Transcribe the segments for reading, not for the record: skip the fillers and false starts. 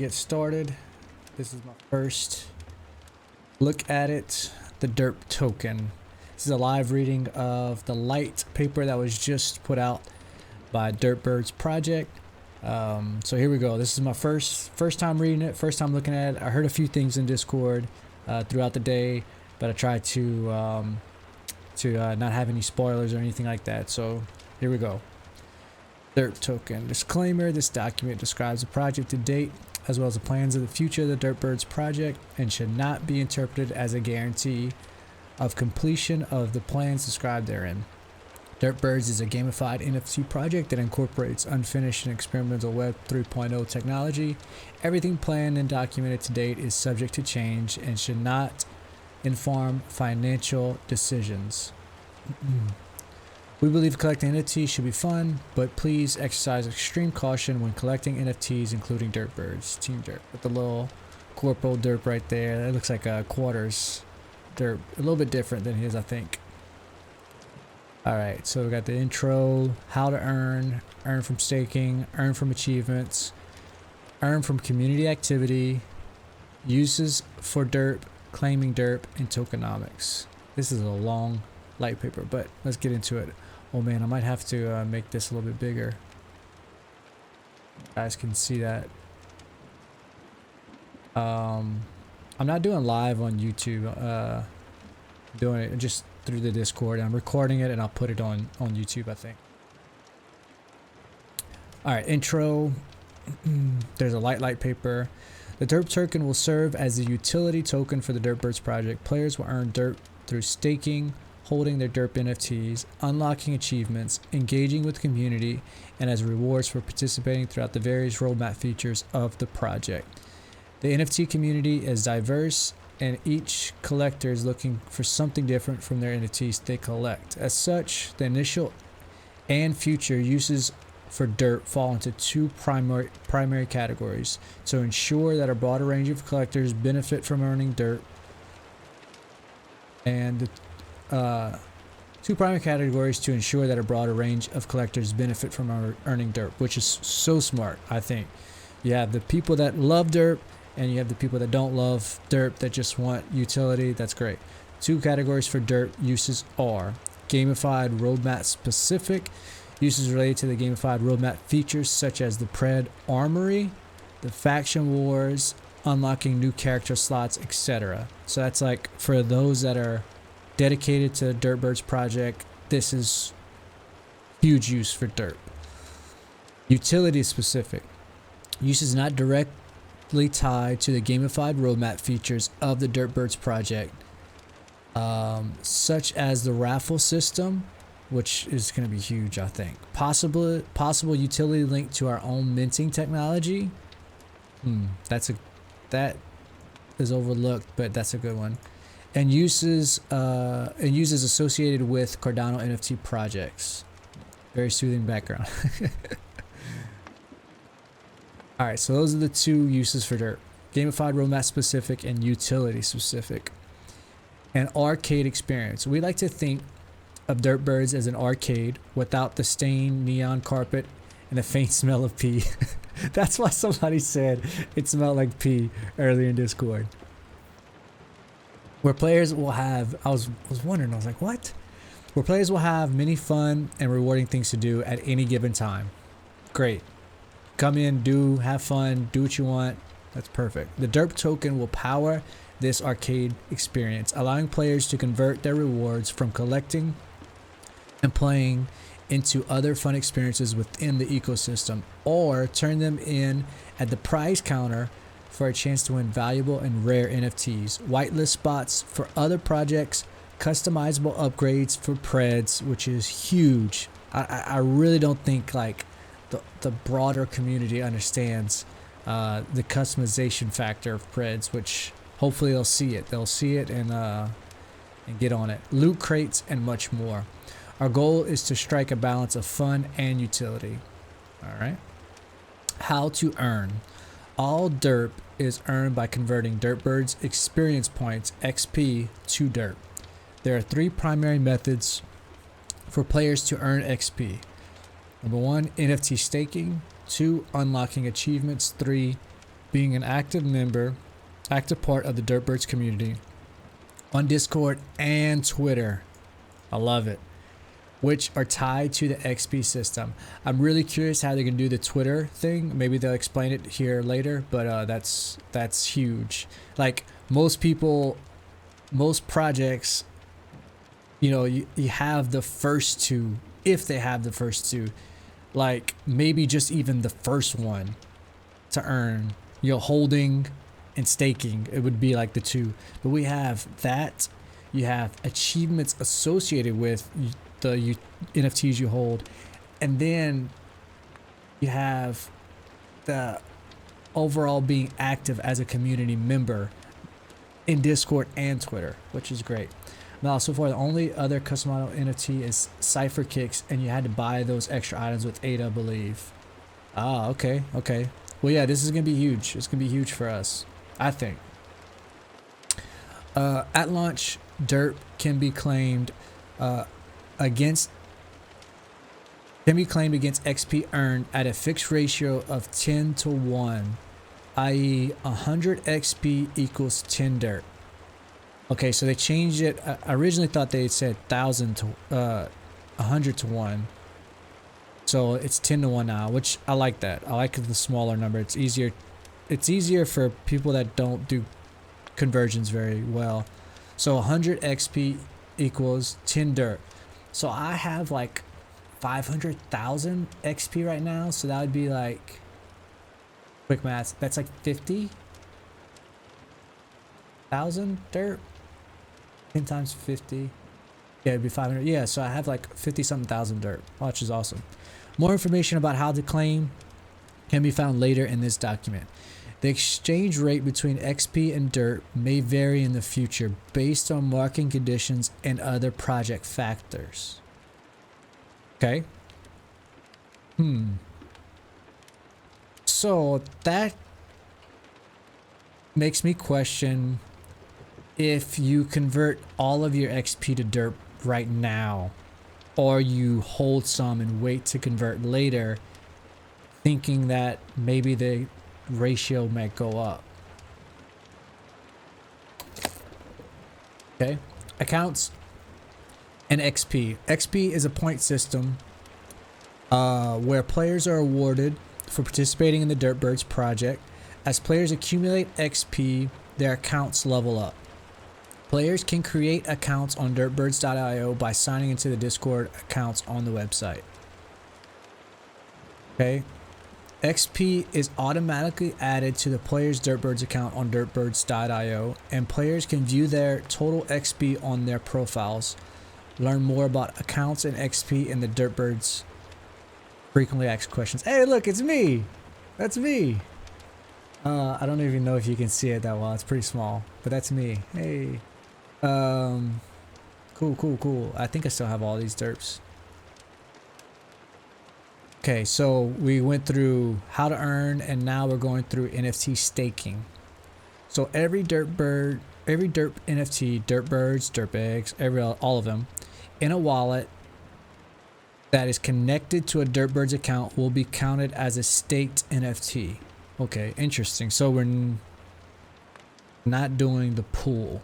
get started. This is my first look at it. The DERP token. This is a live reading of the light paper that was just put out by DERP project. So here we go. This is my first time reading it, first time looking at it. I heard a few things in Discord throughout the day, but I tried to not have any spoilers or anything like that. So here we go. DERP token. Disclaimer: this document describes the project to date as well as the plans of the future of the DERP project and should not be interpreted as a guarantee of completion of the plans described therein. DERP is a gamified NFT project that incorporates unfinished and experimental Web 3.0 technology. Everything planned and documented to date is subject to change and should not inform financial decisions. We believe collecting NFTs should be fun, but please exercise extreme caution when collecting NFTs, including DERP. Team DERP with the little corporal DERP right there. That looks like a quarters DERP, a little bit different than his, I think. All right, so we got the intro, how to earn from staking, earn from achievements, earn from community activity, uses for DERP, claiming DERP, and tokenomics. This is a long light paper, but let's get into it. Oh man, I might have to make this a little bit bigger. You guys can see that. I'm not doing live on YouTube. Doing it just through the Discord. I'm recording it and I'll put it on YouTube, I think. All right, intro. There's a light paper. The DERP token will serve as the utility token for the DERP project. Players will earn DERP through staking, holding their DERP NFTs, unlocking achievements, engaging with the community, and as rewards for participating throughout the various roadmap features of the project. The NFT community is diverse, and each collector is looking for something different from their NFTs they collect. As such, the initial and future uses for DERP fall into two primary categories to ensure that a broader range of collectors benefit from earning DERP, and two primary categories to ensure that a broader range of collectors benefit from earning DERP, which is so smart. I think you have the people that love DERP and you have the people that don't love DERP that just want utility. That's great. Two categories for DERP uses are gamified roadmap specific uses related to the gamified roadmap features such as the Pred Armory, the faction wars, unlocking new character slots, etc. So that's like for those that are dedicated to DERP project, this is huge use for DERP. Utility specific uses not directly tied to the gamified roadmap features of the DERP project, such as the raffle system, which is going to be huge, I think. Possible utility linked to our own minting technology. That is overlooked, but that's a good one. And uses associated with Cardano NFT projects. Very soothing background. All right, so those are the two uses for DERP: gamified roadmap specific and utility specific. An arcade experience. We like to think of DERP as an arcade without the stained neon carpet and the faint smell of pee. That's why somebody said it smelled like pee earlier in Discord. Where players will have, I was wondering, I was like, what? Where players will have many fun and rewarding things to do at any given time. Great. Come in, have fun, do what you want. That's perfect. The DERP token will power this arcade experience, allowing players to convert their rewards from collecting and playing into other fun experiences within the ecosystem, or turn them in at the prize counter for a chance to win valuable and rare NFTs, whitelist spots for other projects, customizable upgrades for Preds, which is huge. I really don't think like the broader community understands the customization factor of Preds, which hopefully they'll see it. They'll see it and get on it. Loot crates and much more. Our goal is to strike a balance of fun and utility. All right. How to earn. All DERP is earned by converting DERP's experience points, XP, to DERP. There are three primary methods for players to earn XP. Number one, NFT staking. 2, unlocking achievements. 3, being an active member, active part of the Dirtbirds community on Discord and Twitter. I love it. Which are tied to the XP system. I'm really curious how they're gonna do the Twitter thing. Maybe they'll explain it here later, but that's huge. Like most people, most projects, you know, you have the first two, if they have the first two, like maybe just even the first one to earn, you know, holding and staking, it would be like the two. But we have that, you have achievements associated with the NFTs you hold, and then you have the overall being active as a community member in Discord and Twitter, which is great. Now, so far the only other customizable NFT is Cypher Kicks, and you had to buy those extra items with ADA, I believe. Ah, okay. Well, yeah, this is gonna be huge. It's gonna be huge for us, I think. At launch, DERP can be claimed against XP earned at a fixed ratio of 10 to 1, i.e. 100 XP equals 10 DERP. Okay, so they changed it. I originally thought they said 1,000 to 100 to 1. So it's 10 to 1 now, which I like that. I like the smaller number. It's easier. It's easier for people that don't do conversions very well. So 100 XP equals 10 DERP. So I have like 500,000 XP right now. So that would be like, quick math, that's like 50,000 DERP. 10 times 50. Yeah, it'd be 500. Yeah, so I have like 50 something thousand DERP, which is awesome. More information about how to claim can be found later in this document. The exchange rate between XP and DERP may vary in the future based on market conditions and other project factors. Okay. So that makes me question if you convert all of your XP to DERP right now, or you hold some and wait to convert later, thinking that maybe the ratio might go up. Okay, accounts and XP. XP is a point system where players are awarded for participating in the Dirtbirds project. As players accumulate XP, their accounts level up. Players can create accounts on dirtbirds.io by signing into the Discord accounts on the website. Okay. XP is automatically added to the player's Dirtbirds account on dirtbirds.io, and players can view their total XP on their profiles. Learn more about accounts and XP in the Dirtbirds frequently asked questions. Hey, look, it's me. That's me. I don't even know if you can see it that well. It's pretty small, but that's me. Hey. Cool. I think I still have all these derps. Okay, so we went through how to earn, and now we're going through NFT staking. So every DerP NFT, Dirtbirds, DerpX, all of them, in a wallet that is connected to a Dirtbirds account will be counted as a staked NFT. Okay, interesting. So we're not doing the pool.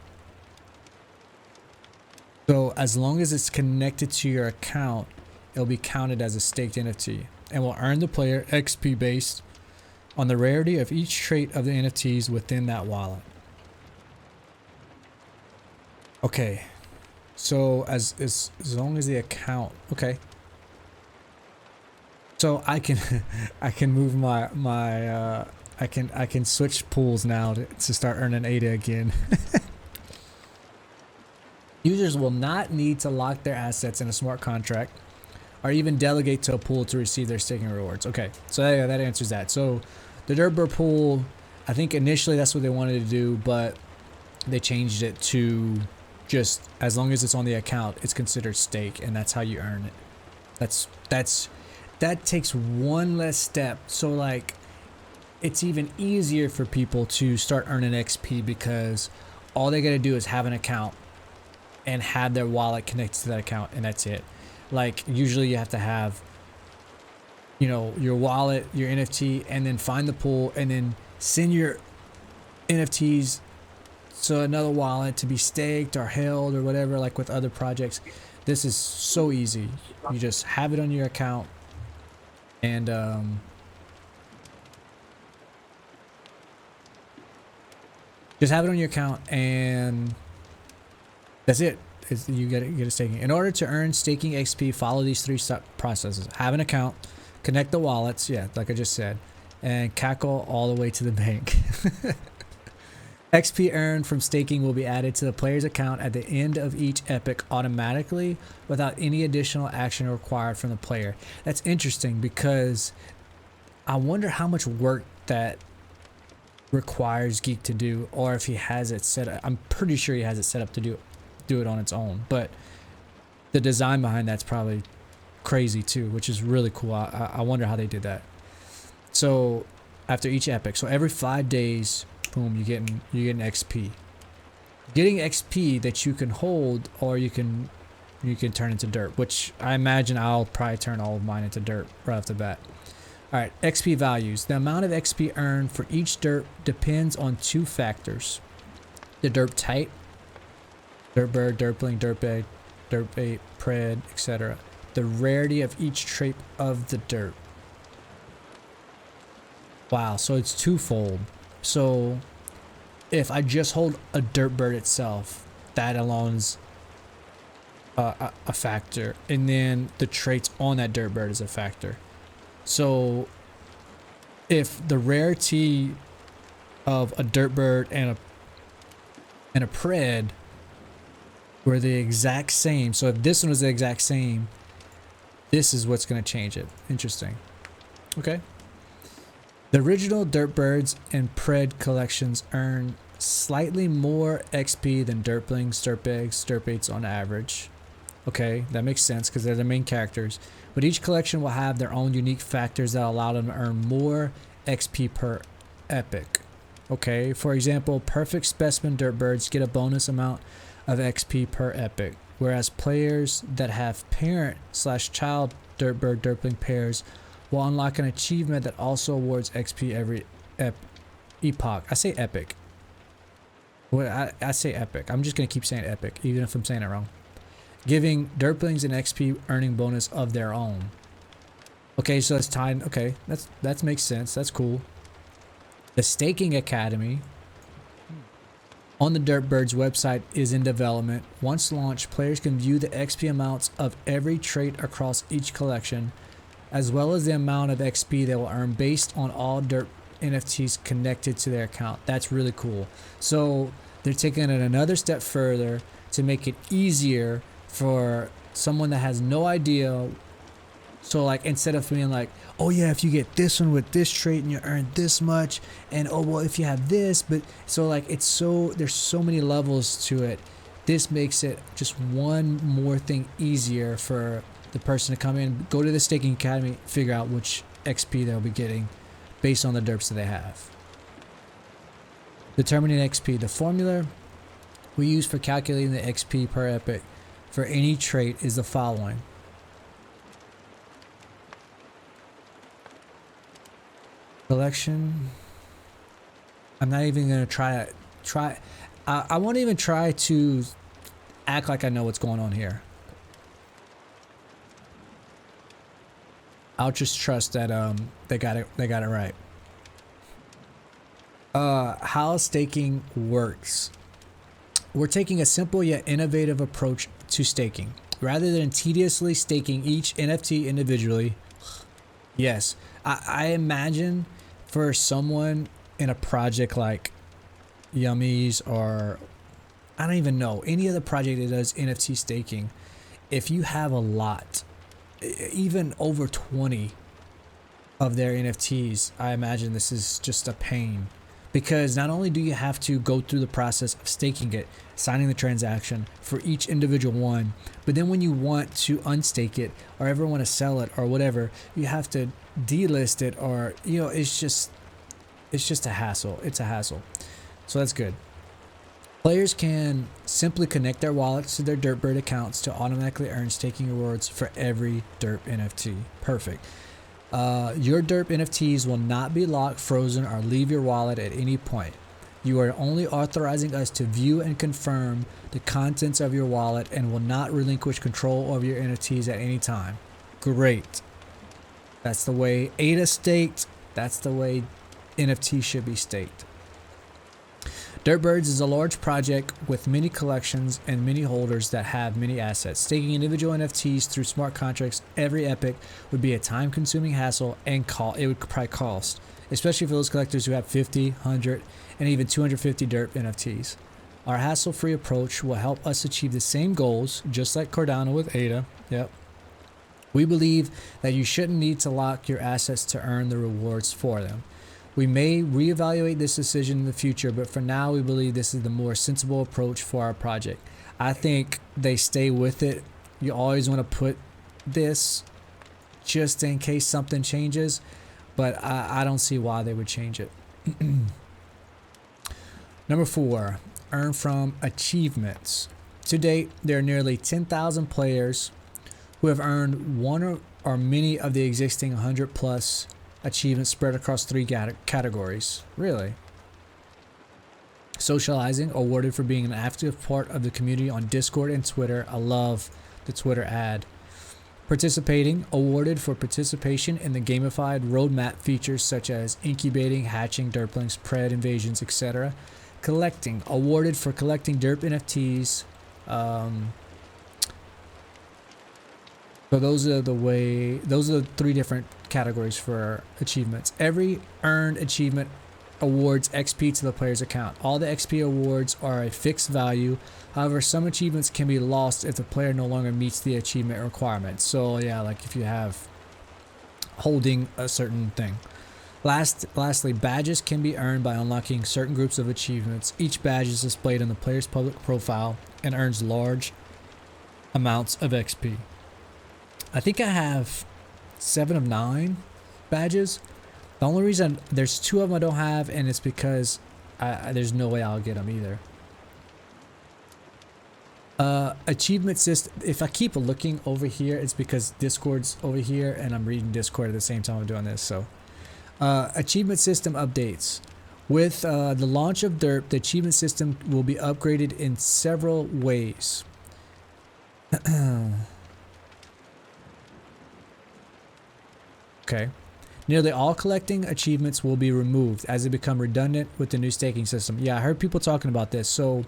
So as long as it's connected to your account, it'll be counted as a staked NFT and will earn the player XP based on the rarity of each trait of the NFTs within that wallet. Okay, so as long as the account, okay. So I can move I can switch pools now to start earning ADA again. Users will not need to lock their assets in a smart contract or even delegate to a pool to receive their staking rewards. Okay, so yeah, that answers that. So the Dirtbird pool, I think initially that's what they wanted to do, but they changed it to just as long as it's on the account, it's considered stake, and that's how you earn it. That takes one less step. So like, it's even easier for people to start earning XP because all they gotta do is have an account and have their wallet connected to that account, and that's it. Like usually you have to have, you know, your wallet, your NFT, and then find the pool, and then send your NFTs to another wallet to be staked or held or whatever, like with other projects. This is so easy. You just have it on your account, and just have it on your account, and that's it. You get a staking. In order to earn staking XP, follow these 3 processes: have an account, connect the wallets, yeah, like I just said, and cackle all the way to the bank. XP earned from staking will be added to the player's account at the end of each epoch automatically without any additional action required from the player. That's interesting, because I wonder how much work that requires Geek to do, or if he has it set up. I'm pretty sure he has it set up to do it on its own, but the design behind that's probably crazy too, which is really cool. I wonder how they did that. So after each epoch, so every 5 days, boom, you're getting XP. Getting XP that you can hold, or you can turn into DERP, which I imagine I'll probably turn all of mine into DERP right off the bat. All right, XP values. The amount of XP earned for each DERP depends on 2 factors: the DERP type, DERP bird, DERPling, DERP egg, DERP bait, pred, etc. The rarity of each trait of the DERP. Wow, so it's twofold. So if I just hold a DERP bird itself, that alone's a factor, and then the traits on that DERP bird is a factor. So if the rarity of a DERP bird and a pred were the exact same, so if this one was the exact same, this is what's going to change it. Interesting. Okay. The original DERP birds and pred collections earn slightly more XP than DERPlings, DERP eggs, DERP eights on average. Okay, that makes sense because they're the main characters. But each collection will have their own unique factors that allow them to earn more XP per epic. Okay, for example, perfect specimen DERP birds get a bonus amount of XP per epic, whereas players that have parent/child DERP bird DERPling pairs will unlock an achievement that also awards XP every epoch. I say epic. Well, I say epic. I'm just going to keep saying epic, even if I'm saying it wrong. Giving DERPlings an XP earning bonus of their own. Okay, so that's tied. Okay, that makes sense. That's cool. The Staking Academy on the DERP Birds website is in development. Once launched, players can view the XP amounts of every trait across each collection, as well as the amount of XP they will earn based on all DERP NFTs connected to their account. That's really cool. So they're taking it another step further to make it easier for someone that has no idea. So like, instead of being like, oh yeah, if you get this one with this trait and you earn this much, and oh well, if you have this, but so like, it's so, there's so many levels to it. This makes it just one more thing easier for the person to come in, go to the Staking Academy, figure out which XP they'll be getting based on the DERPs that they have. Determining XP. The formula we use for calculating the XP per epic for any trait is the following. Collection. I'm not even going to try. I won't even try to act like I know what's going on here. I'll just trust that they got it right. How staking works. We're taking a simple yet innovative approach to staking. Rather than tediously staking each NFT individually, yes, I imagine for someone in a project like Yummies, or I don't even know, any other project that does NFT staking, if you have a lot, even over 20 of their NFTs, I imagine this is just a pain, because not only do you have to go through the process of staking it, signing the transaction for each individual one, but then when you want to unstake it or ever want to sell it or whatever, you have to delist it, or you know, it's just a hassle. It's a hassle. So that's good. Players can simply connect their wallets to their DERPbird accounts to automatically earn staking rewards for every DERP NFT. Perfect. Your DERP NFTs will not be locked, frozen, or leave your wallet at any point. You are only authorizing us to view and confirm the contents of your wallet and will not relinquish control over your NFTs at any time. Great. That's the way ADA staked. That's the way NFT should be staked. Dirtbirds is a large project with many collections and many holders that have many assets. Staking individual NFTs through smart contracts every epoch would be a time-consuming hassle and it would probably cost, especially for those collectors who have 50, 100, and even 250 DERP NFTs. Our hassle-free approach will help us achieve the same goals, just like Cardano with ADA. Yep. We believe that you shouldn't need to lock your assets to earn the rewards for them. We may reevaluate this decision in the future, but for now, we believe this is the more sensible approach for our project. I think they stay with it. You always want to put this just in case something changes, but I don't see why they would change it. Number 4, earn from achievements. To date, there are nearly 10,000 players who have earned one or many of the existing 100 plus achievements spread across 3 categories. Really? Socializing, awarded for being an active part of the community on Discord and Twitter. I love the Twitter ad. Participating, awarded for participation in the gamified roadmap features such as incubating, hatching, derplings, pred invasions, etc. Collecting, awarded for collecting DERP NFTs. So those are the 3 different categories for achievements. Every earned achievement awards XP to the player's account. All the XP awards are a fixed value. However, some achievements can be lost if the player no longer meets the achievement requirements. So yeah, like if you have holding a certain thing. Lastly, badges can be earned by unlocking certain groups of achievements. Each badge is displayed on the player's public profile and earns large amounts of XP. I think I have 7 of 9 badges. The only reason there's 2 of them I don't have, and it's because there's no way I'll get them either. Achievement system. If I keep looking over here, it's because Discord's over here, and I'm reading Discord at the same time I'm doing this. So, achievement system updates. With the launch of DERP, the achievement system will be upgraded in several ways. Okay. Nearly all collecting achievements will be removed as they become redundant with the new staking system. Yeah, I heard people talking about this. So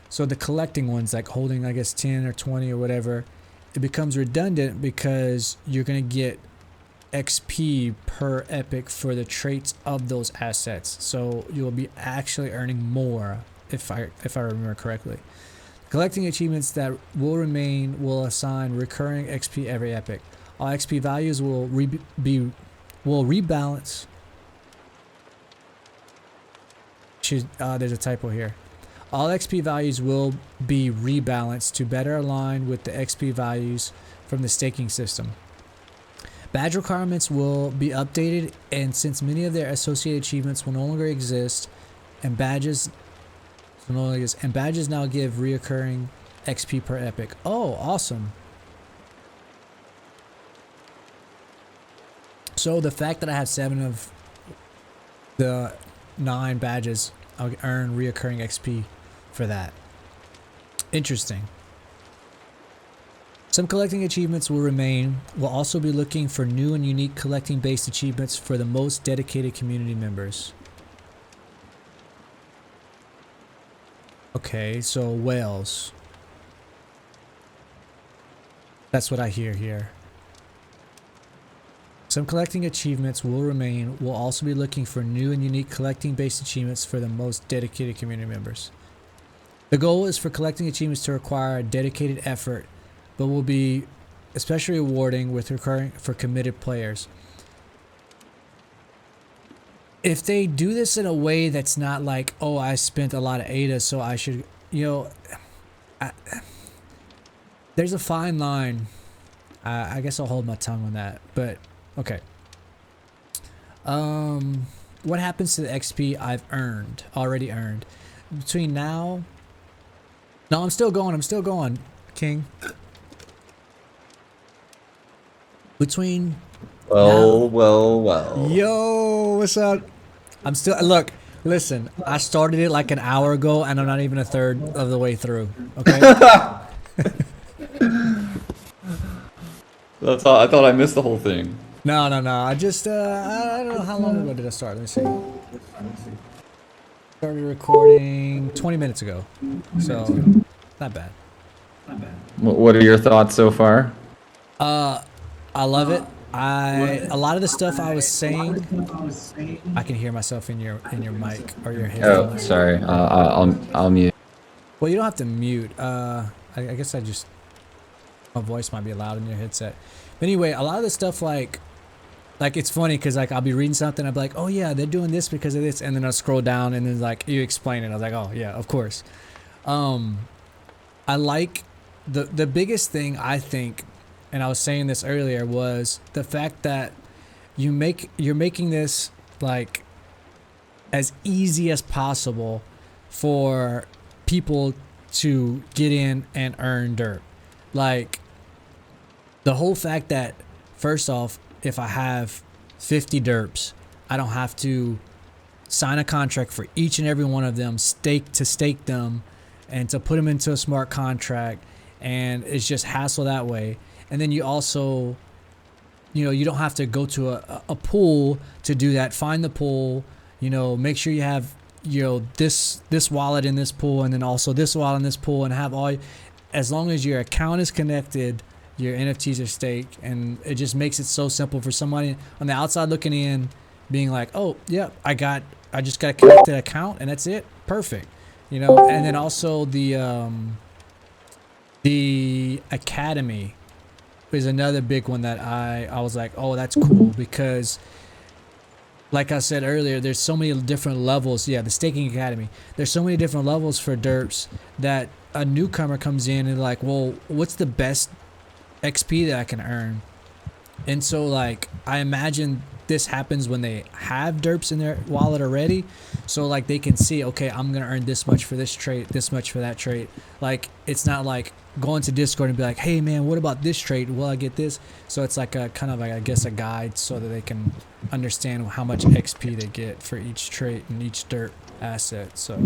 the collecting ones, like holding, I guess, 10 or 20 or whatever, it becomes redundant because you're going to get XP per epic for the traits of those assets. So you'll be actually earning more, if I remember correctly. Collecting achievements that will remain will assign recurring XP every epic. All XP values will rebalance. There's a typo here. All XP values will be rebalanced to better align with the XP values from the staking system. Badge requirements will be updated, and since many of their associated achievements will no longer exist, and badges now give reoccurring XP per epic. Oh, awesome. So the fact that I have 7 of the 9 badges, I'll earn reoccurring XP for that. Interesting. Some collecting achievements will remain. We'll also be looking for new and unique collecting based achievements for the most dedicated community members. Okay, so whales. That's what I hear here. Some collecting achievements will remain. We'll also be looking for new and unique collecting based achievements for the most dedicated community members. The goal is for collecting achievements to require a dedicated effort, but will be especially rewarding with recurring for committed players. If they do this in a way that's not like, oh, I spent a lot of ADA, so I should, there's a fine line. I guess I'll hold my tongue on that, but okay. What happens to the XP I've already earned between now? No, I'm still going, King. Between Now, Well. yo, what's up? I'm still, look, listen, I started it like an hour ago and I'm not even a third of the way through. Okay? That's all. I thought I missed the whole thing. No. I just, I don't know how long ago did I start. Let me see. Started recording 20 minutes ago. So, not bad. What are your thoughts so far? I love it. A lot of the stuff I was saying, I can hear myself in your mic or your Oh, headphones. sorry. I'll mute. Well, you don't have to mute. I guess my voice might be loud in your headset. But anyway, a lot of the stuff like it's funny because like I'll be reading something, I'll be like, oh yeah, they're doing this because of this, and then I'll scroll down and then like you explain it. I was like, oh yeah, of course. I like the biggest thing I think, and I was saying this earlier, was the fact that you're making this like as easy as possible for people to get in and earn dirt. Like the whole fact that, first off, if I have 50 derps, I don't have to sign a contract for each and every one of them, stake them, and to put them into a smart contract, and it's just hassle that way. And then you also, you don't have to go to a pool to do that. Find the pool, make sure you have, this wallet in this pool, and then also this wallet in this pool, and have all, as long as your account is connected, your NFTs are staked, and it just makes it so simple for somebody on the outside looking in, being like, oh yeah, I just got a connected account, and that's it, perfect. And then also the academy is another big one that I was like, oh, that's cool, because like I said earlier, there's so many different levels. Yeah, the staking academy. There's so many different levels for derps that a newcomer comes in and like, well, what's the best XP that I can earn? And so like, I imagine this happens when they have derps in their wallet already. So like they can see, okay, I'm going to earn this much for this trait, this much for that trait. Like, it's not like going to Discord and be like, hey man, what about this trait? Will I get this? So it's like a kind of like, I guess, a guide so that they can understand how much XP they get for each trait and each derp asset. So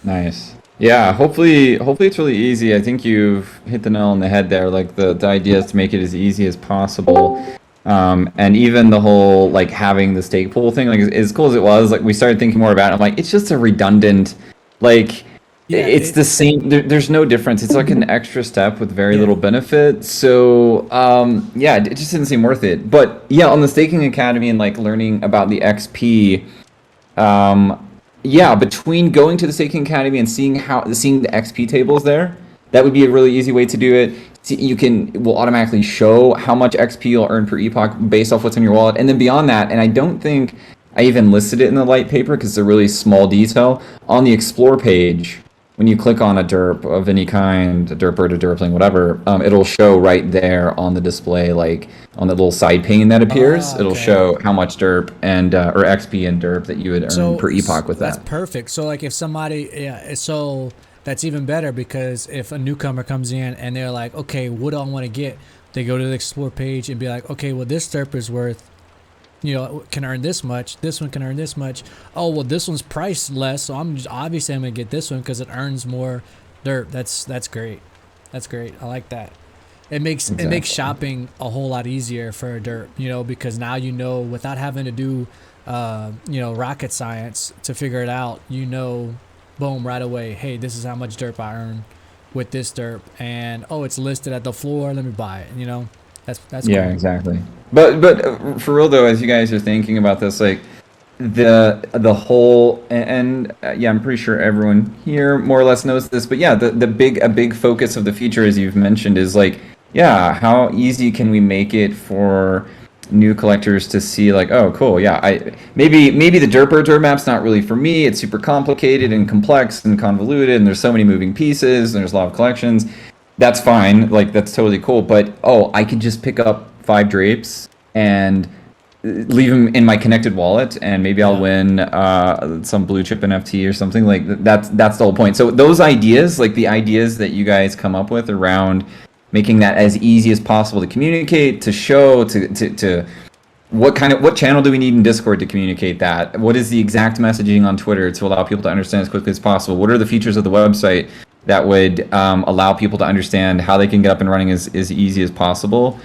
Nice. Yeah, hopefully it's really easy. I think you've hit the nail on the head there. Like the idea is to make it as easy as possible. And even the whole like having the stake pool thing, like as cool as it was, like we started thinking more about it. I'm like, it's just a redundant, like yeah, it's the same. There's no difference. It's like an extra step with very yeah. little benefit. So yeah, it just didn't seem worth it. But yeah, on the staking academy and like learning about the XP, yeah, between going to the staking academy and seeing the XP tables there, that would be a really easy way to do it. It will automatically show how much XP you'll earn per epoch based off what's in your wallet, and then beyond that, and I don't think I even listed it in the light paper because it's a really small detail on the explore page. When you click on a derp of any kind, a derpert, a derpling, whatever, it'll show right there on the display, like on the little side pane that appears. It'll Okay. show how much derp and or XP and derp that you would earn So per epoch with that's that. perfect. So like if somebody, yeah, so that's even better, because if a newcomer comes in and they're like, okay, what do I want to get? They go to the explore page and be like, okay, well, this derp is worth, can earn this much. This one can earn this much. Oh, well, this one's priced less, so obviously I'm gonna get this one because it earns more derp. That's great. That's great. I like that. It makes shopping a whole lot easier for a derp, because now without having to do rocket science to figure it out, boom, right away, hey, this is how much derp I earn with this derp, and oh, it's listed at the floor, let me buy it. That's Yeah, cool. exactly. But for real though, as you guys are thinking about this, like the whole yeah, I'm pretty sure everyone here more or less knows this, but yeah, a big focus of the future, as you've mentioned, is like, yeah, how easy can we make it for new collectors to see like, oh cool, yeah, maybe the derp map's not really for me. It's super complicated and complex and convoluted, and there's so many moving pieces, and there's a lot of collections. That's fine, like that's totally cool. But oh, I could just pick up 5 drapes and leave them in my connected wallet, and maybe I'll Yeah. win some blue chip NFT or something. Like that's the whole point. So those ideas, like the ideas that you guys come up with around making that as easy as possible to communicate, to show, to what channel do we need in Discord to communicate that? What is the exact messaging on Twitter to allow people to understand as quickly as possible? What are the features of the website that would allow people to understand how they can get up and running as easy as possible?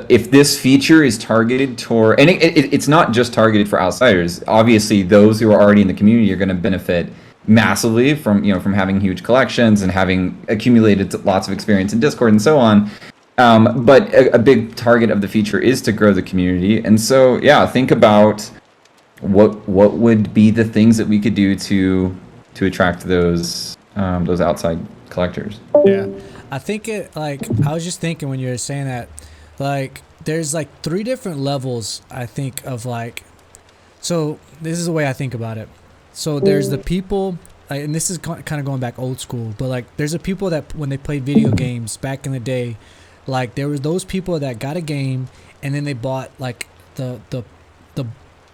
If this feature is targeted toward, and it's not just targeted for outsiders. Obviously, those who are already in the community are going to benefit massively from from having huge collections and having accumulated lots of experience in Discord and so on. But a big target of the feature is to grow the community, and so yeah, think about what would be the things that we could do to attract those outside collectors. Yeah, I think I was just thinking when you were saying that, like there's like 3 different levels I think of so this is the way I think about it. So there's the people, and this is kind of going back old school, but like there's the people that when they played video games back in the day, like there was those people that got a game and then they bought like the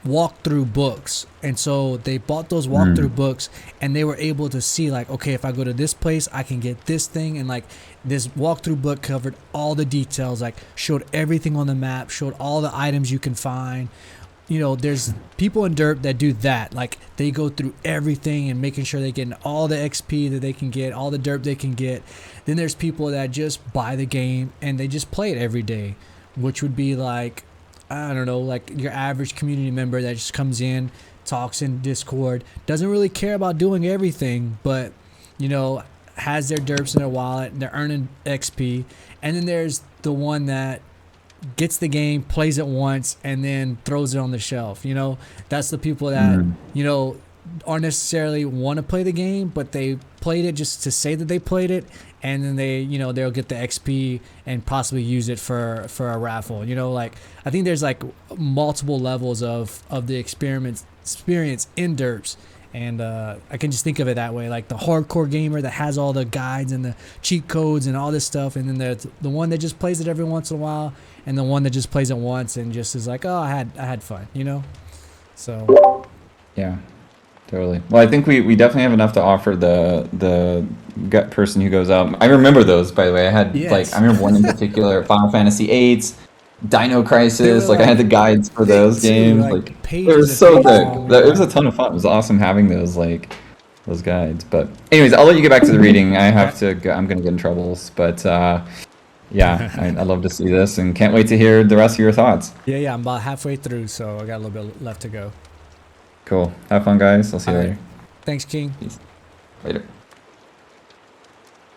walkthrough books, and so they bought those walkthrough books and they were able to see like, okay, if I go to this place I can get this thing, and like this walkthrough book covered all the details, like showed everything on the map, showed all the items you can find. There's people in DERP that do that, like they go through everything and making sure they're getting all the XP that they can get, all the DERP they can get. Then there's people that just buy the game and they just play it every day, which would be like, I don't know, like your average community member that just comes in, talks in Discord, doesn't really care about doing everything, but has their derps in their wallet and they're earning XP. And then there's the one that gets the game, plays it once, and then throws it on the shelf. That's the people that aren't necessarily want to play the game, but they played it just to say that they played it, and then they'll get the XP and possibly use it for a raffle. Like I think there's like multiple levels of the experience in derps, and I can just think of it that way, like the hardcore gamer that has all the guides and the cheat codes and all this stuff, and then there's the one that just plays it every once in a while, and the one that just plays it once and just is like, oh, I had fun, so Yeah, totally. Well, I think we definitely have enough to offer the gut person who goes out. I remember those, by the way. I had I remember one in particular, Final Fantasy VIII, Dino Crisis. Like I had the guides for those games. Like they were so good. It was a ton of fun. It was awesome having those guides. But anyways, I'll let you get back to the reading. I have to go. I'm gonna get in troubles. But yeah, I love to see this and can't wait to hear the rest of your thoughts. Yeah, I'm about halfway through, so I got a little bit left to go. Cool. Have fun, guys. I'll see you later. Thanks, King. Peace. Later.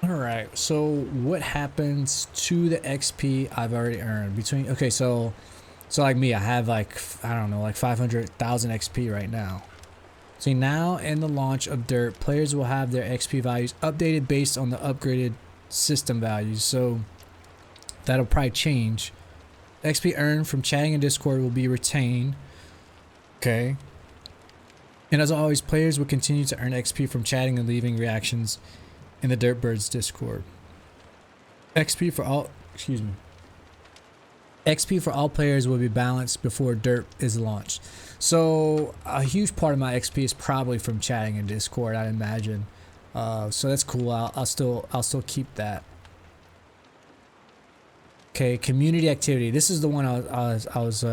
All right. So what happens to the XP I've already earned so like me, I have like 500,000 XP right now. So now in the launch of DERP, players will have their XP values updated based on the upgraded system values. So that'll probably change. XP earned from chatting in Discord will be retained. Okay. And as always, players will continue to earn XP from chatting and leaving reactions in the Derp Birds Discord. XP for all players will be balanced before DERP is launched. So a huge part of my XP is probably from chatting in Discord, I imagine. So that's cool. I'll still keep that. Okay, community activity. This is the one I was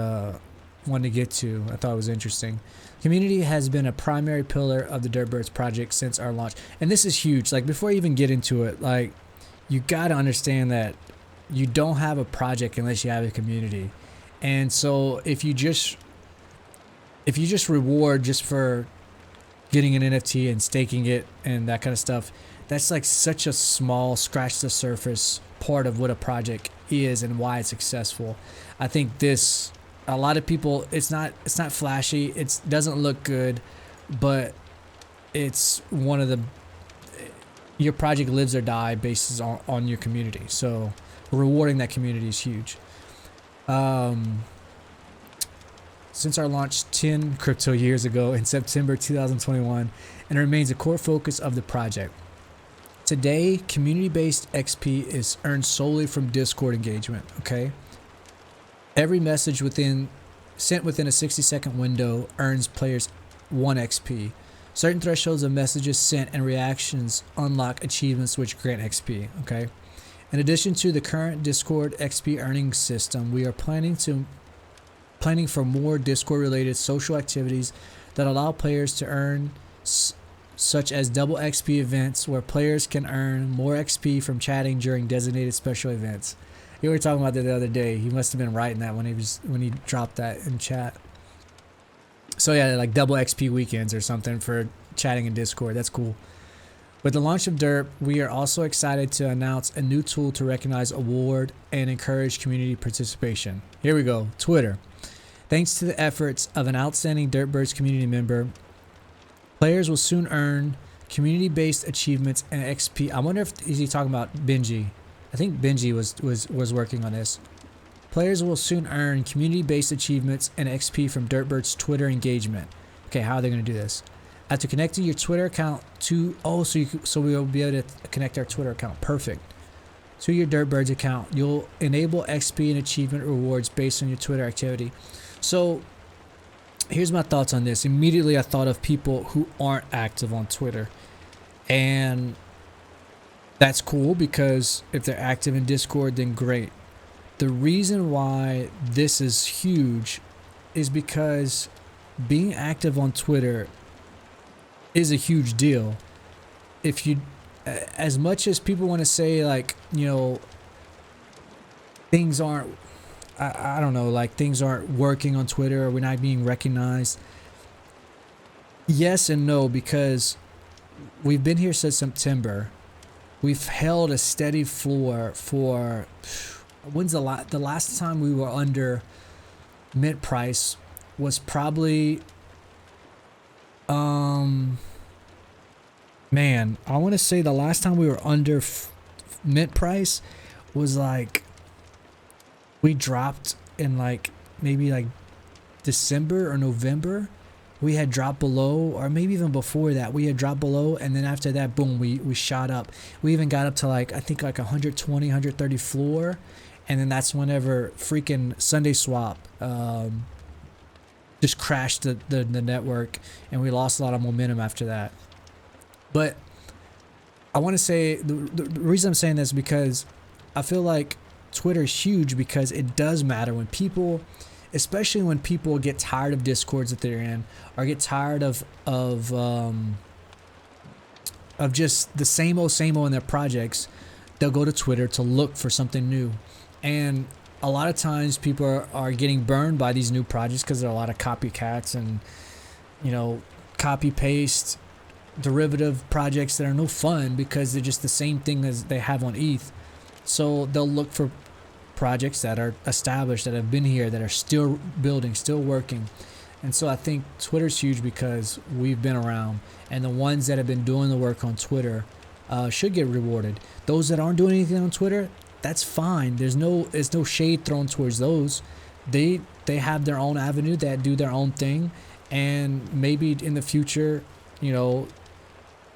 wanting to get to. I thought it was interesting. Community has been a primary pillar of the DERP Birds project since our launch, and this is huge. Like before you even get into it, like you got to understand that you don't have a project unless you have a community. And so if you just reward just for getting an NFT and staking it and that kind of stuff, that's like such a small scratch the surface part of what a project is and why it's successful. I think a lot of people, it's not flashy, it doesn't look good, but it's one of your project lives or die based on your community. So rewarding that community is huge. Since our launch 10 crypto years ago in September 2021, and it remains a core focus of the project. Today, community-based XP is earned solely from Discord engagement, okay? Every message sent within a 60-second window earns players 1 XP. Certain thresholds of messages sent and reactions unlock achievements which grant XP, okay? In addition to the current Discord XP earning system, we are planning to planning for more Discord-related social activities that allow players to earn, such as double XP events where players can earn more XP from chatting during designated special events. You were talking about that the other day. He must have been writing that when he dropped that in chat. So yeah, like double XP weekends or something for chatting in Discord. That's cool. With the launch of DERP, we are also excited to announce a new tool to recognize, award, and encourage community participation. Here we go. Twitter. Thanks to the efforts of an outstanding DERPBirds community member, players will soon earn community-based achievements and XP. I wonder if is he talking about Benji. I think Benji was working on this. Players will soon earn community-based achievements and XP from DERPBirds Twitter engagement. Okay, how are they going to do this? After connecting your Twitter account to so we will be able to connect our Twitter account. Perfect. To your DERPBirds account, you'll enable XP and achievement rewards based on your Twitter activity. So here's my thoughts on this. Immediately I thought of people who aren't active on Twitter, and that's cool because if they're active in Discord, then great. The reason why this is huge is because being active on Twitter is a huge deal. If you, as much as people want to say, like, you know, things aren't, I don't know, like things aren't working on Twitter or we're not being recognized. Yes and no, because we've been here since September. We've held a steady floor for, when's the last time we were under mint price was probably, man, I want to say the last time we were under mint price was like, we dropped in like maybe like December or November. We had dropped below, or maybe even before that we had dropped below, and then after that, boom, we shot up. We even got up to like, I think like 120, 130 floor, and then that's whenever freaking Sunday Swap just crashed the network, and we lost a lot of momentum after that. But I want to say the reason I'm saying this is because I feel like Twitter is huge because it does matter when people, especially when people get tired of Discords that they're in, or get tired of just the same old in their projects, they'll go to Twitter to look for something new. And a lot of times people are getting burned by these new projects because there are a lot of copycats and, you know, copy paste derivative projects that are no fun because they're just the same thing as they have on ETH. So they'll look for projects that are established, that have been here, that are still building, still working. And so I think Twitter's huge because we've been around, and the ones that have been doing the work on Twitter should get rewarded. Those that aren't doing anything on Twitter, that's fine. There's no shade thrown towards those. They have their own avenue, that do their own thing, and maybe in the future, you know,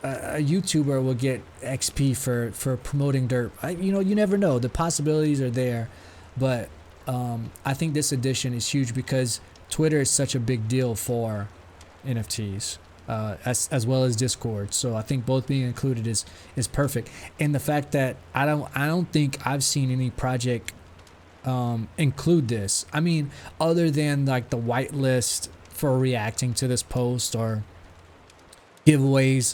a YouTuber will get XP for promoting DERP. You know, you never know. The possibilities are there, but I think this edition is huge because Twitter is such a big deal for NFTs, as well as Discord. So I think both being included is perfect. And the fact that I don't think I've seen any project include this. I mean, other than like the whitelist for reacting to this post or giveaways.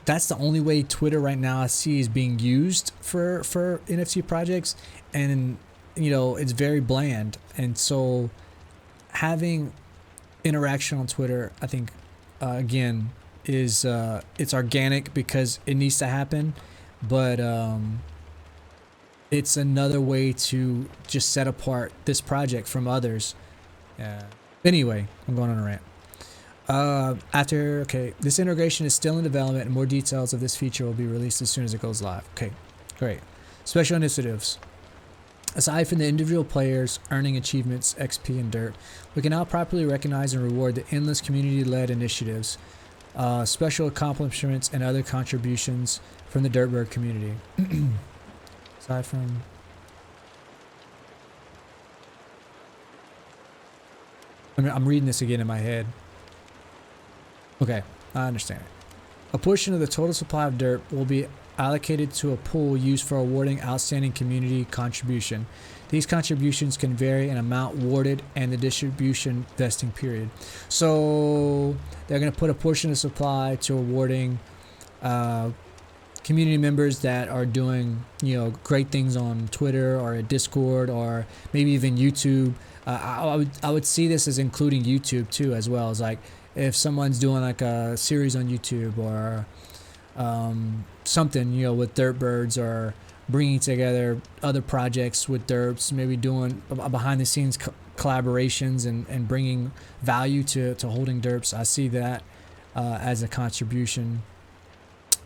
That's the only way Twitter right now I see is being used for NFT projects, and you know, it's very bland. And so having interaction on Twitter, I think again is it's organic because it needs to happen, but it's another way to just set apart this project from others. Anyway, I'm going on a rant. This integration is still in development and more details of this feature will be released as soon as it goes live. Okay, great. Special initiatives. Aside from the individual players earning achievements, XP, and DERP, we can now properly recognize and reward the endless community-led initiatives, special accomplishments, and other contributions from the DERPBird community. Aside from... I'm reading this again in my head. Okay, I understand it. A portion of the total supply of DERP will be allocated to a pool used for awarding outstanding community contribution. These contributions can vary in amount awarded and the distribution vesting period. So they're going to put a portion of supply to awarding community members that are doing, great things on Twitter or at Discord or maybe even YouTube. I would see this as including YouTube too, as well as like if someone's doing like a series on YouTube or something, with Dirt Birds, or bringing together other projects with derps, maybe doing behind the scenes collaborations and bringing value to holding derps. I see that as a contribution.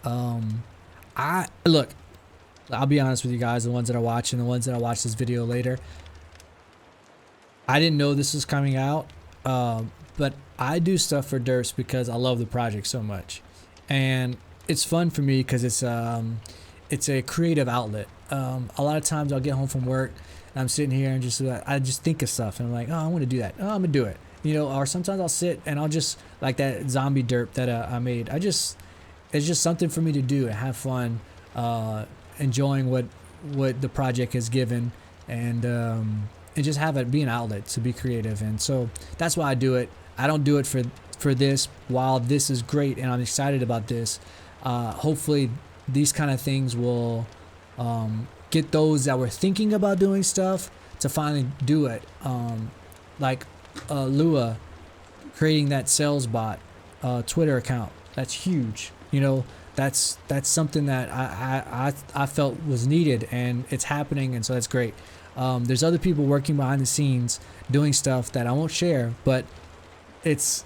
I'll be honest with you guys, the ones that are watching, the ones that will watch this video later, I didn't know this was coming out, but I do stuff for derps because I love the project so much, and it's fun for me because it's a creative outlet. A lot of times I'll get home from work and I'm sitting here and I just think of stuff and I'm like, oh, I want to do that. Oh, I'm gonna do it. Or sometimes I'll sit and I'll just, like that zombie derp that I made. It's just something for me to do and have fun, enjoying what the project has given, and just have it be an outlet to be creative. And so that's why I do it. I don't do it for this. While this is great and I'm excited about this, hopefully these kind of things will get those that were thinking about doing stuff to finally do it. Like Lua creating that sales bot Twitter account. That's huge. That's something that I felt was needed, and it's happening, and so that's great. There's other people working behind the scenes doing stuff that I won't share, but it's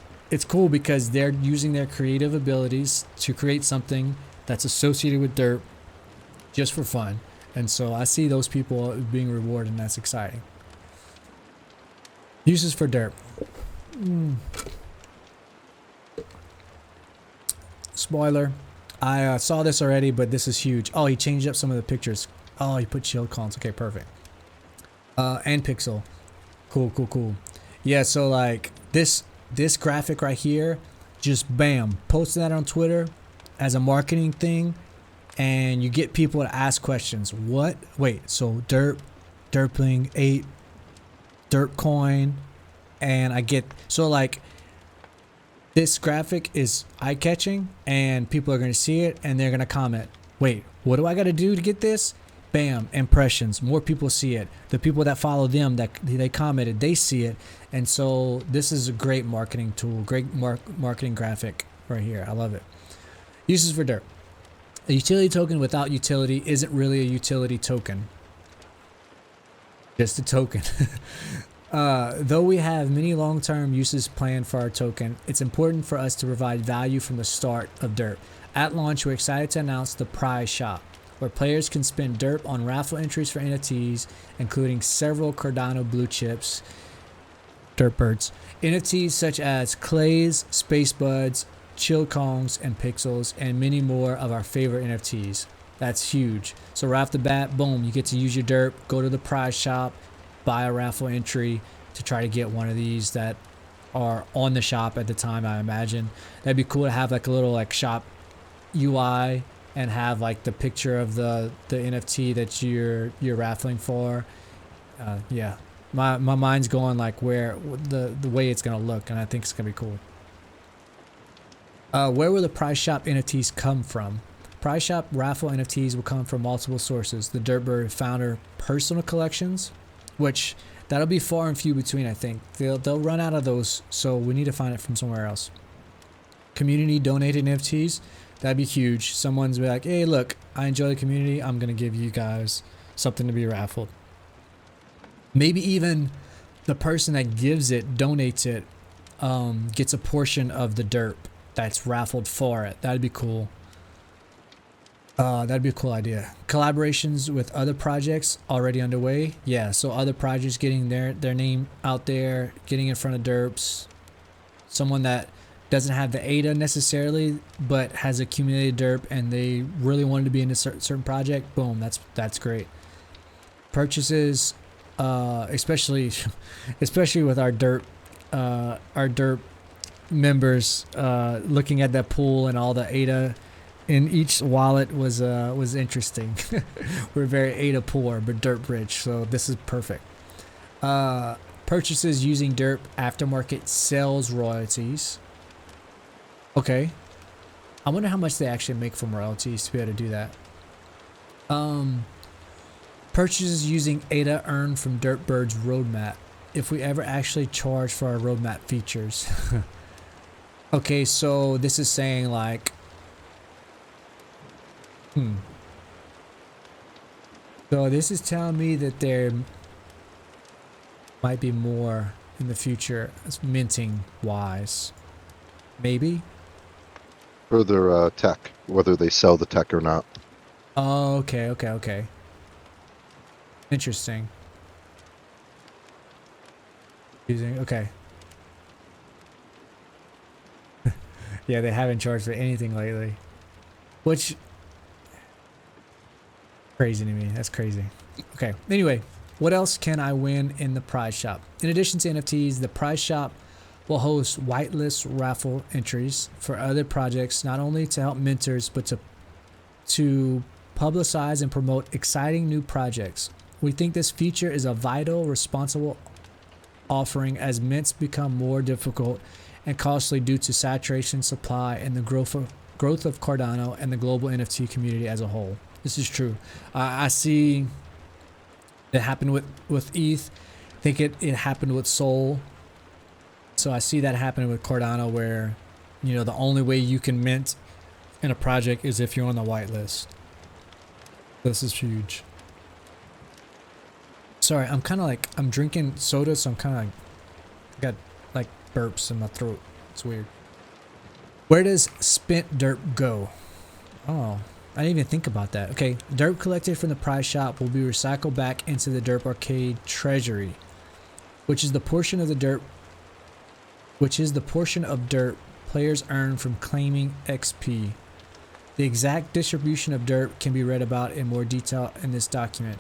cool because they're using their creative abilities to create something that's associated with derp just for fun. And so I see those people being rewarded, and that's exciting. Uses for derp. Spoiler, I saw this already, but this is huge. Oh, he changed up some of the pictures. Oh, he put shield columns. Okay, perfect. And pixel. Cool. Yeah, so like this graphic right here, just bam, posting that on Twitter as a marketing thing, and you get people to ask questions. What? Wait, so derpling 8, derp coin, and I get, so like this graphic is eye-catching and people are going to see it and they're going to comment, wait, what do I got to do to get this? Bam, impressions, more people see it. The people that follow them, that they commented, they see it. And so this is a great marketing tool, great marketing graphic right here. I love it. Uses for derp. A utility token without utility isn't really a utility token. Just a token. Though we have many long-term uses planned for our token, it's important for us to provide value from the start of derp. At launch, we're excited to announce the prize shop, where players can spend derp on raffle entries for NFTs, including several Cardano blue chips, Dirt Birds. NFTs such as Clays, Space Buds, Chill Kongs, and Pixels, and many more of our favorite NFTs. That's huge. So right off the bat, boom, you get to use your derp, go to the prize shop, buy a raffle entry to try to get one of these that are on the shop at the time, I imagine. That'd be cool to have like a little like shop UI and have like the picture of the NFT that you're raffling for. Yeah, my mind's going like where the way it's gonna look, and I think it's gonna be cool. Where will the prize shop NFTs come from? Prize shop raffle NFTs will come from multiple sources. The Dirtbird founder personal collections, which that'll be far and few between, I think. They'll run out of those, so we need to find it from somewhere else. Community donated NFTs, that'd be huge. Someone's be like, hey, look, I enjoy the community. I'm going to give you guys something to be raffled. Maybe even the person that gives it, donates it, gets a portion of the derp that's raffled for it. That'd be cool. That'd be a cool idea. Collaborations with other projects already underway. Yeah, so other projects getting their name out there, getting in front of derps. Someone that doesn't have the ADA necessarily, but has accumulated derp and they really wanted to be in a certain project. Boom, that's great. Purchases, especially with our derp members, looking at that pool and all the ADA in each wallet was interesting. We're very ADA poor, but DERP rich, so this is perfect. Purchases using DERP aftermarket sales royalties. Okay. I wonder how much they actually make from royalties to be able to do that. Purchases using ADA earned from Dirtbird's roadmap. If we ever actually charge for our roadmap features. Okay, so this is saying like, So this is telling me that there might be more in the future, as minting wise. Maybe. For their tech, whether they sell the tech or not. Oh, okay. Interesting. Okay. Yeah, they haven't charged for anything lately. Which, crazy to me. That's crazy. Okay. Anyway, what else can I win in the prize shop? In addition to NFTs, the prize shop will host whitelist raffle entries for other projects, not only to help mentors, but to publicize and promote exciting new projects. We think this feature is a vital, responsible offering as mints become more difficult and costly due to saturation, supply, and the growth of Cardano and the global NFT community as a whole. This is true. I see it happened with ETH. I think it happened with Sol. So I see that happening with Cardano where, you know, the only way you can mint in a project is if you're on the whitelist. This is huge. Sorry, I'm kind of like, I'm drinking soda, so I'm kind of like, got like burps in my throat. It's weird. Where does spent DERP go? Oh, I didn't even think about that. Okay, DERP collected from the prize shop will be recycled back into the DERP arcade treasury, which is the portion of DERP players earn from claiming XP. The exact distribution of DERP can be read about in more detail in this document.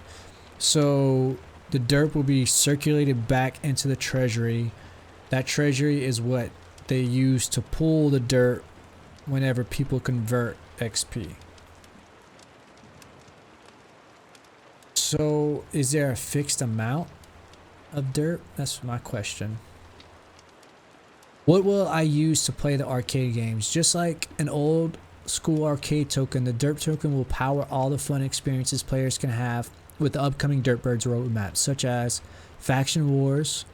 So the DERP will be circulated back into the treasury. That treasury is what they use to pull the DERP whenever people convert XP. So is there a fixed amount of DERP? That's my question. What will I use to play the arcade games? Just like an old school arcade token, the DERP token will power all the fun experiences players can have with the upcoming Dirtbirds roadmap, such as faction wars.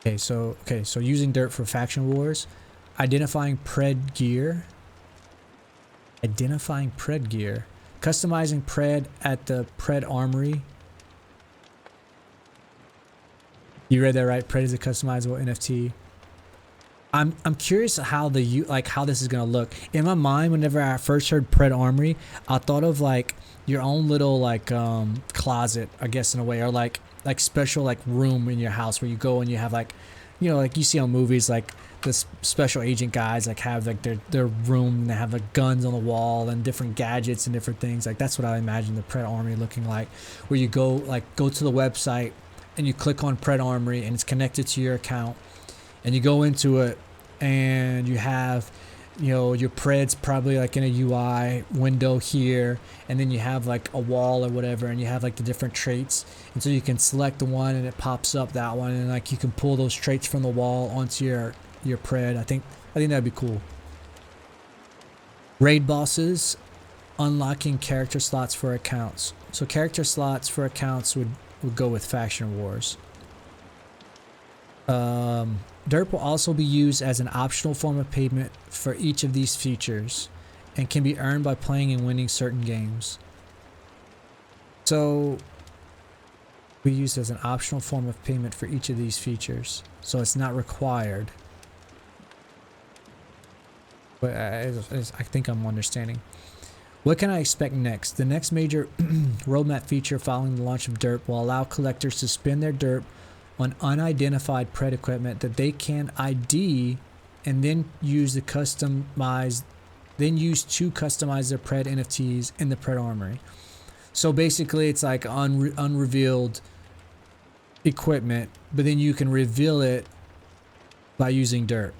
Okay, so using DERP for faction wars, identifying pred gear, customizing pred at the pred armory. You read that right? Pred is a customizable NFT. I'm curious how how this is gonna look. In my mind, whenever I first heard Pred Armory, I thought of like your own little like closet, I guess in a way, or like special like room in your house where you go and you have like, you know, like you see on movies like the special agent guys like have like their room and they have like guns on the wall and different gadgets and different things. Like that's what I imagine the Pred Armory looking like, where you go to the website and you click on Pred Armory and it's connected to your account. And you go into it and you have, you know, your Pred's probably like in a UI window here. And then you have like a wall or whatever. And you have like the different traits. And so you can select the one and it pops up that one. And like you can pull those traits from the wall onto your Pred. I think that'd be cool. Raid bosses, unlocking character slots for accounts. So character slots for accounts would go with faction wars. DERP will also be used as an optional form of payment for each of these features and can be earned by playing and winning certain games. So we use as an optional form of payment for each of these features. So it's not required. But I think I'm understanding. What can I expect next? The next major roadmap feature following the launch of DERP will allow collectors to spend their DERP on unidentified Pred equipment that they can ID and then use to customize their Pred NFTs in the Pred Armory. So basically it's like unrevealed equipment, but then you can reveal it by using DERP.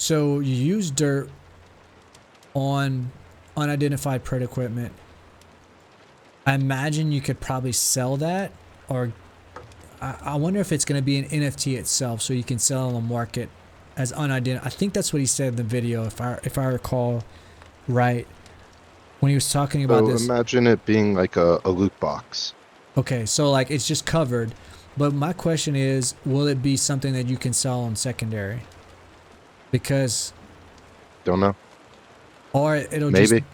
So you use dirt on unidentified pred equipment. I imagine you could probably sell that, or I wonder if it's going to be an NFT itself, so you can sell on the market as unidentified. I think that's what he said in the video, if I recall right, when he was talking about So this. imagine it being like a loot box. Okay, so like it's just covered, but my question is, will it be something that you can sell on secondary? Because, Don't know. or it'll Maybe.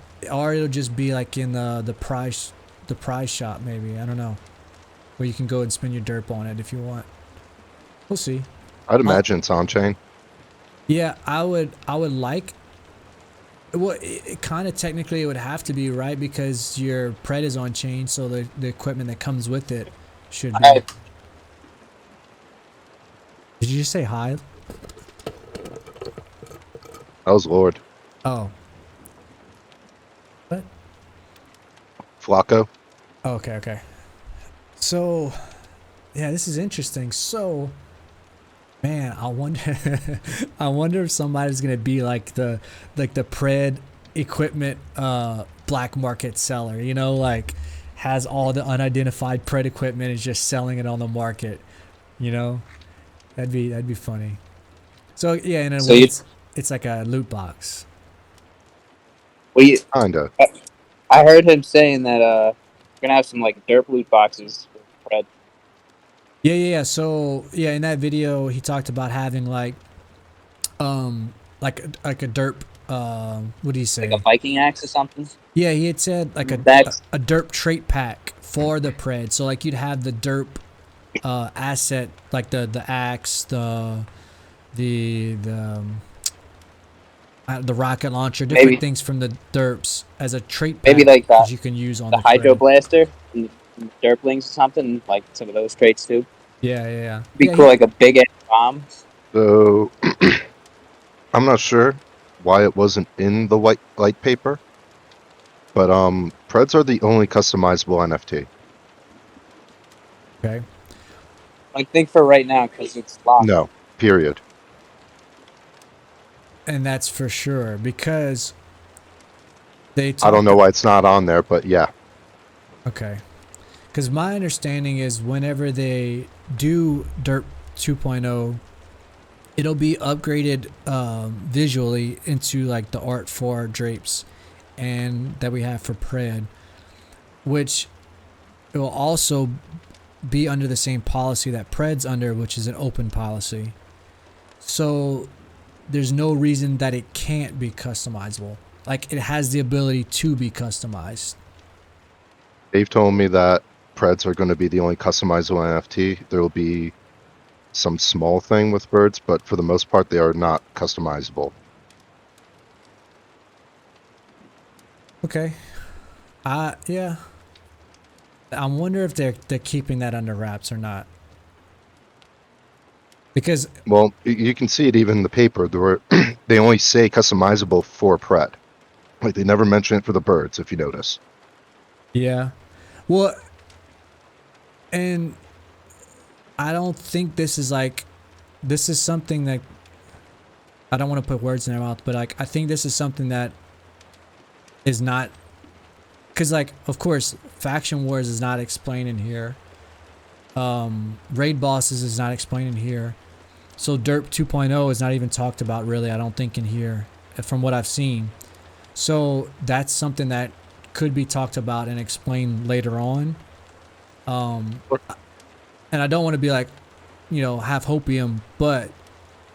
just be like in the prize shop, maybe. I don't know, where you can go and spend your derp on it if you want. We'll see. I'd imagine it's on chain. Yeah, I would like. Well, it kind of technically it would have to be, right, because your pred is on chain, so the equipment that comes with it should be. Hi. Did you just say hi? That was Lord. Oh. What? Flacco. Oh, okay. So, yeah, this is interesting. So, man, I wonder, I wonder if somebody's gonna be like the pred equipment black market seller. You know, like has all the unidentified pred equipment and is just selling it on the market. You know, that'd be funny. So yeah, in a So way, you- it's like a loot box. Kinda. I heard him saying that we're gonna have some like DERP loot boxes for Fred. Yeah. So yeah, in that video, he talked about having like a derp. What do you say? Like a Viking axe or something. Yeah, he had said like a derp trait pack for the pred. So like you'd have the derp asset, like the axe, the rocket launcher, different Maybe. things from the derps as a trait pack Maybe like that you can use on the the Hydro pred. Blaster and the Derplings or something, like some of those traits too. Yeah. Be Yeah, cool, like a big ass bomb. So I'm not sure why it wasn't in the light paper, but Preds are the only customizable NFT. Okay. Like think for right now because it's locked. No, period. And that's for sure because they. I don't know why it's not on there, but yeah. Okay. Because my understanding is whenever they do DERP 2.0, it'll be upgraded visually into like the art for drapes and that we have for pred, which it will also be under the same policy that pred's under, which is an open policy. So there's no reason that it can't be customizable. Like it has the ability to be customized. Dave told me that Preds are going to be the only customizable NFT. There will be some small thing with birds, but for the most part, they are not customizable. Okay. Yeah. I wonder if they're keeping that under wraps or not. Because Well, you can see it even in the paper. They only say customizable for Pred. Like they never mention it for the birds, if you notice. yeah. Well, and I don't think this is something that I don't want to put words in their mouth, but like I think this is something that is not, because like of course faction wars is not explained in here, raid bosses is not explained in here, so DERP 2.0 is not even talked about really, I don't think, in here from what I've seen. So that's something that could be talked about and explained later on. And I don't want to be like, you know, half hopium, but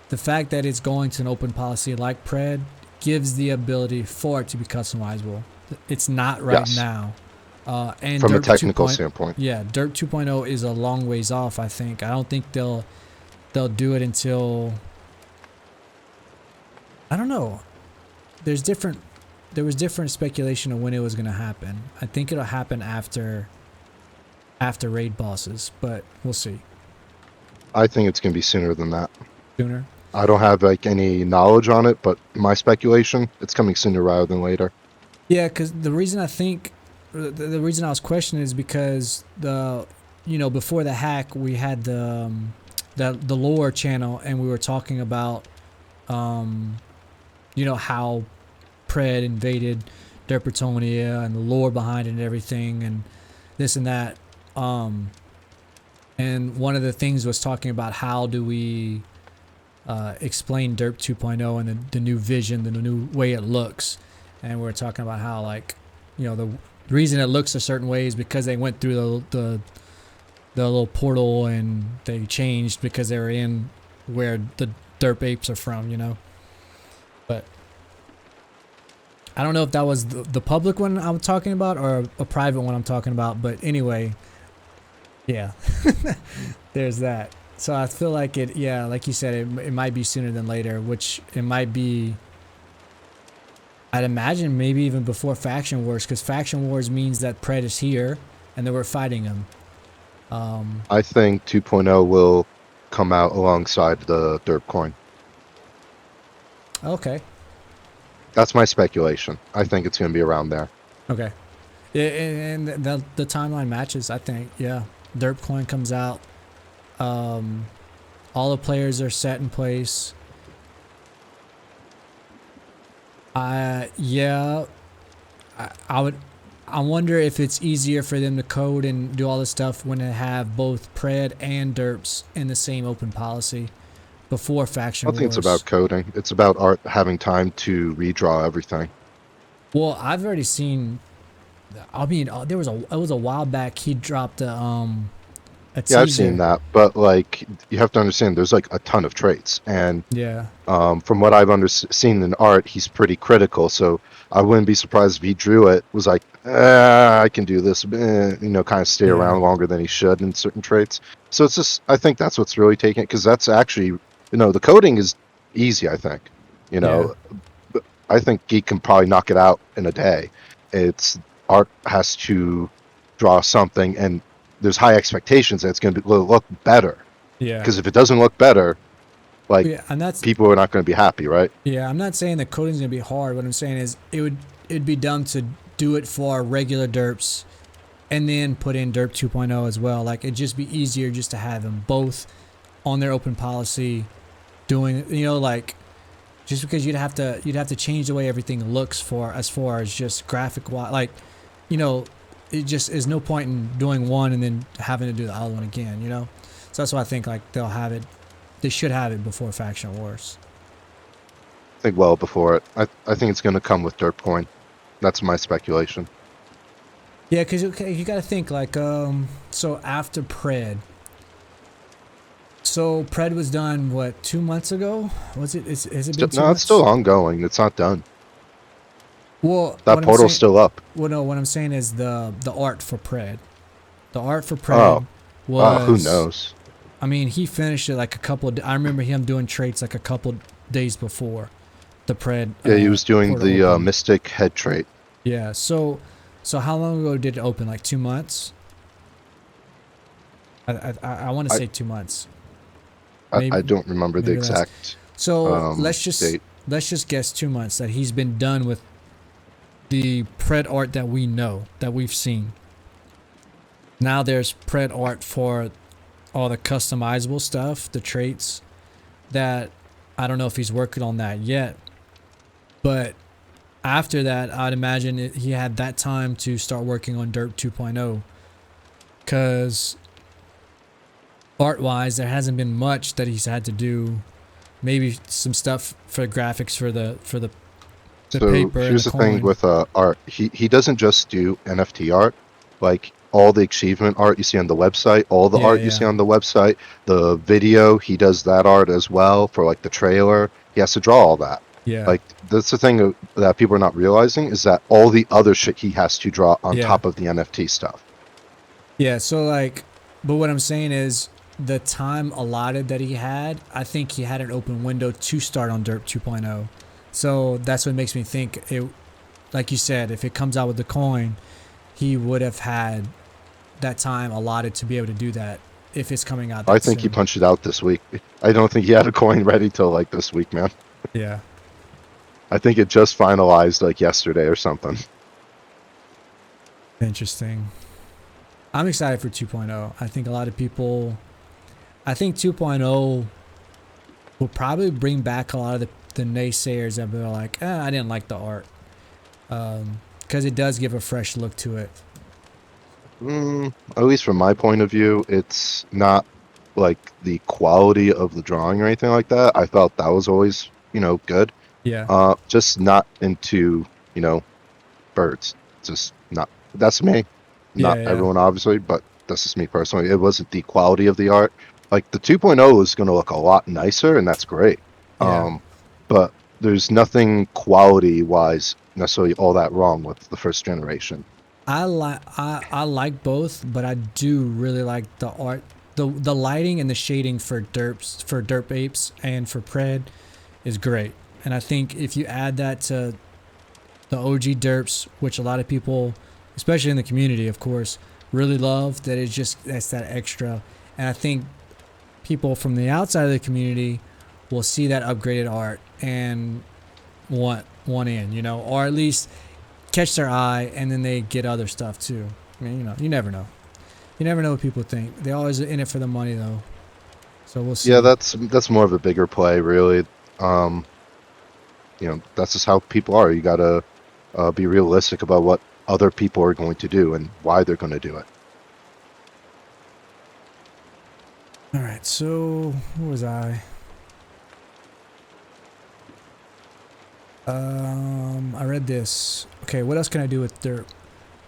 the fact that it's going to an open policy like Pred gives the ability for it to be customizable. It's not right Yes. now. And From a DERP technical 2.0 standpoint. Yeah, DERP 2.0 is a long ways off, I think. I don't think they'll do it until, I don't know. There was different speculation of when it was going to happen. I think it'll happen after raid bosses, but we'll see. I think it's going to be sooner than that. Sooner. I don't have like any knowledge on it, but my speculation, it's coming sooner rather than later. Yeah, because the reason I think, the reason I was questioning is because before the hack we had the lore channel and we were talking about you know, how Pred invaded Derpatonia and the lore behind it and everything and this and that. And one of the things was talking about how do we explain Derp 2.0 and the new vision, the new way it looks. And we're talking about how, like, you know, the reason it looks a certain way is because they went through the little portal and they changed because they were in where the derp apes are from, you know. But I don't know if that was the public one I'm talking about or a private one I'm talking about. But anyway, yeah, there's that. So I feel like it, yeah, like you said, it might be sooner than later, which it might be, I'd imagine maybe even before Faction Wars, because Faction Wars means that Pred is here and that we're fighting him. I think 2.0 will come out alongside the derp coin. Okay. That's my speculation. I think it's going to be around there. Okay. Yeah, and the timeline matches, I think. Yeah. Derp coin comes out. All the players are set in place. Yeah. I wonder if it's easier for them to code and do all this stuff when they have both Pred and Derps in the same open policy before Faction Wars. I think it's about coding. It's about Art having time to redraw everything. Well, I've already seen. I mean, it was a while back. He dropped a teaser. Yeah, I've seen that, but like you have to understand, there's like a ton of traits, and yeah, from what I've seen in Art, he's pretty critical. So I wouldn't be surprised if he drew it, was like, I can do this, you know, kind of stay around longer than he should in certain traits. So it's just, I think that's what's really taking it, because that's actually, you know, the coding is easy. I think, you know, I think Geek can probably knock it out in a day. It's Art has to draw something, and there's high expectations that it's going to look better. Yeah. Because if it doesn't look better, like, and that's, people are not going to be happy, right? Yeah, I'm not saying the coding's going to be hard. What I'm saying is it'd be dumb to do it for regular derps and then put in derp 2.0 as well. Like, it'd just be easier just to have them both on their open policy doing, you know, like, just because you'd have to change the way everything looks for as far as just graphic wise, like, you know, it just is no point in doing one and then having to do the other one again, you know? So that's why I think, like, they should have it before Faction Wars. I think well before it. I think it's going to come with Derp Coin. That's my speculation. Yeah, because you got to think, like, so after Pred. So Pred was done, what, 2 months ago? Was it? Has it been 2 months? No, it's still ongoing. It's not done. Well, that portal's still up. Well, no, what I'm saying is the art for Pred. The art for Pred was... who knows? I mean, he finished it like a couple... I remember him doing traits like a couple days before the Pred. Yeah, he was doing the Mystic head trait. Yeah, so how long ago did it open? Like 2 months? I want to say 2 months. I don't remember the exact let's just guess 2 months that he's been done with the Pred art that we know, that we've seen. Now there's Pred art for all the customizable stuff, the traits, that I don't know if he's working on that yet. But after that, I'd imagine he had that time to start working on Derp 2.0. Because art-wise, there hasn't been much that he's had to do. Maybe some stuff for graphics for the paper. Here's and the thing with art. He doesn't just do NFT art. Like, all the achievement art you see on the website, all the art you see on the website, the video, he does that art as well for, like, the trailer. He has to draw all that. Yeah. Like, that's the thing that people are not realizing, is that all the other shit he has to draw on top of the NFT stuff. Yeah, so, like, but what I'm saying is, the time allotted that he had, I think he had an open window to start on Derp 2.0. So that's what makes me think it, like you said, if it comes out with the coin, he would have had that time allotted to be able to do that if it's coming out that I think soon. he punched it out this week. I don't think he had a coin ready till like this week, man. Yeah. I think it just finalized like yesterday or something. Interesting. I'm excited for 2.0. I think a lot of people... I think 2.0 will probably bring back a lot of the naysayers that are like, I didn't like the art, because it does give a fresh look to it. At least from my point of view, it's not like the quality of the drawing or anything like that. I felt that was always, good. Yeah, Just not into, birds. Just not. That's me. yeah, Not yeah, everyone, obviously, but that's just me personally. It wasn't the quality of the art. Like the 2.0 is going to look a lot nicer, and that's great. yeah. But there's nothing quality-wise necessarily all that wrong with the first generation. I like both, but I do really like the art, the lighting and the shading for derp apes and for pred is great. And I think if you add that to the OG derps, which a lot of people, especially in the community, of course, really love, that's that extra. And I think people from the outside of the community will see that upgraded art and want in, or at least catch their eye, and then they get other stuff too. I mean, you never know. You never know what people think. They always in it for the money though. So we'll see. Yeah, that's more of a bigger play, really. That's just how people are. You gotta be realistic about what other people are going to do and why they're going to do it. All right. So where was I? I read this. Okay, what else can I do with Derp?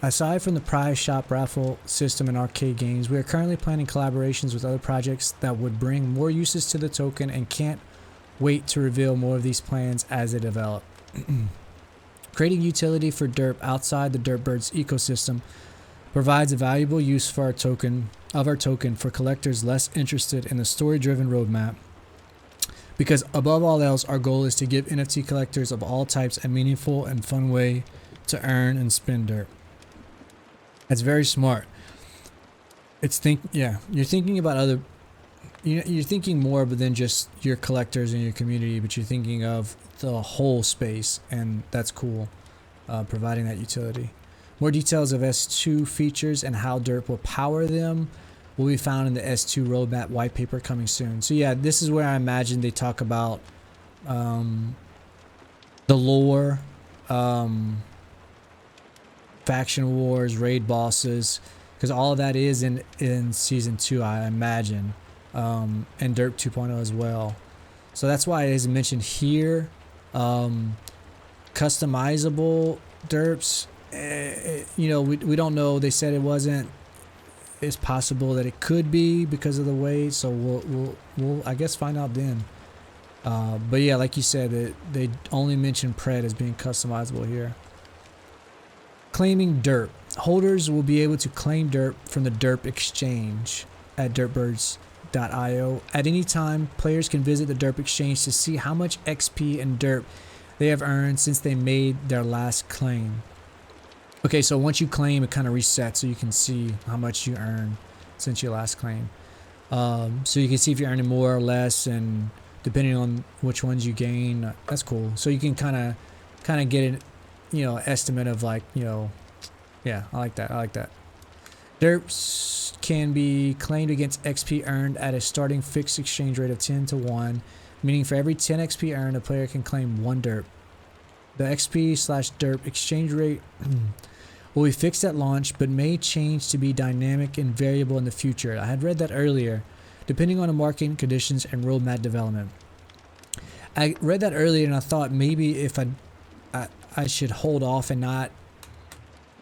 Aside from the prize shop raffle system and arcade games, we are currently planning collaborations with other projects that would bring more uses to the token and can't wait to reveal more of these plans as they develop. Creating utility for Derp outside the Dirtbirds ecosystem provides a valuable use for our token for collectors less interested in the story-driven roadmap. Because above all else, our goal is to give NFT collectors of all types a meaningful and fun way to earn and spend Derp. That's very smart. You're thinking about other, you're thinking more than just your collectors and your community, but you're thinking of the whole space, and that's cool. Providing that utility. More details of S2 features and how Derp will power them will be found in the S2 roadmap white paper coming soon. So yeah, this is where I imagine they talk about the lore, faction wars, raid bosses, because all of that is in season 2, I imagine, and Derp 2.0 as well. So that's why it is mentioned here. Customizable derps, we don't know. They said it wasn't. It's possible that it could be because of the weight, so we'll I guess find out then. But yeah, like you said, they only mention pred as being customizable here. Claiming derp. Holders will be able to claim derp from the derp exchange at dirtbirds.io. At any time, players can visit the derp exchange to see how much XP and derp they have earned since they made their last claim. Okay, so once you claim, it kind of resets so you can see how much you earn since your last claim. So you can see if you're earning more or less, and depending on which ones you gain, that's cool. So you can kind of get an estimate of yeah, I like that. Derps can be claimed against XP earned at a starting fixed exchange rate of 10-1, meaning for every 10 XP earned, a player can claim 1 derp. The XP/derp exchange rate will be fixed at launch, but may change to be dynamic and variable in the future. I had read that earlier, depending on the market conditions and roadmap development. I read that earlier, and I thought maybe if I should hold off and not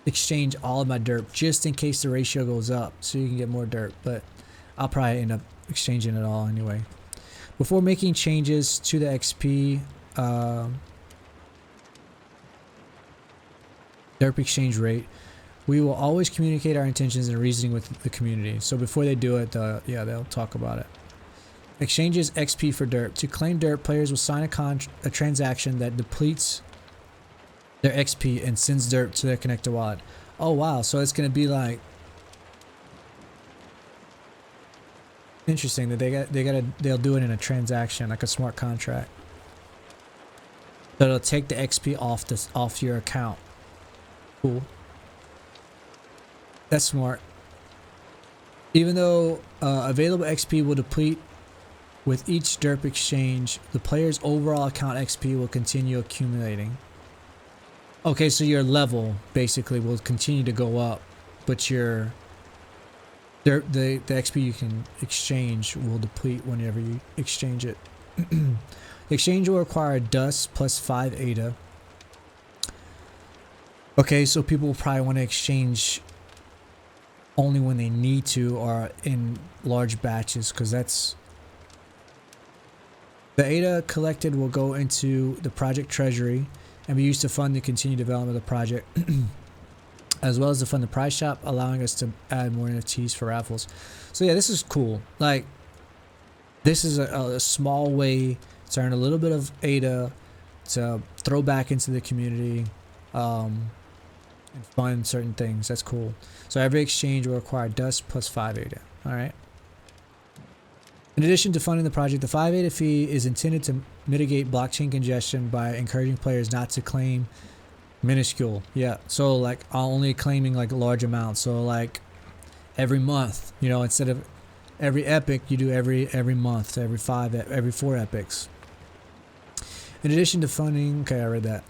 exchange all of my derp just in case the ratio goes up so you can get more derp, but I'll probably end up exchanging it all anyway. Before making changes to the XP derp exchange rate, we will always communicate our intentions and reasoning with the community. So before they do it, they'll talk about it. Exchanges XP for derp. To claim derp, players will sign a transaction that depletes their XP and sends derp to their connector wallet. Oh wow, so it's gonna be like interesting that they'll do it in a transaction, like a smart contract. So it'll take the XP off your account. Cool. That's smart. Even though available XP will deplete With each DERP exchange, the player's overall account XP will continue accumulating. Okay, so your level basically will continue to go up, but your the XP you can exchange will deplete whenever you exchange it. The exchange will require dust plus 5 ADA. Okay, so people will probably want to exchange only when they need to or in large batches, because that's... The ADA collected will go into the project treasury and be used to fund the continued development of the project, as well as to fund the prize shop, allowing us to add more NFTs for raffles. So yeah, this is cool. Like, this is a small way to earn a little bit of ADA to throw back into the community and fund certain things. That's cool. So every exchange will require dust plus 5 ADA. All right. In addition to funding the project, the 5 ADA fee is intended to mitigate blockchain congestion by encouraging players not to claim minuscule. Yeah, so like only claiming like large amounts. So like every month, you know, instead of every epic, you do every month, every 4 epics. In addition to funding, okay, I read that.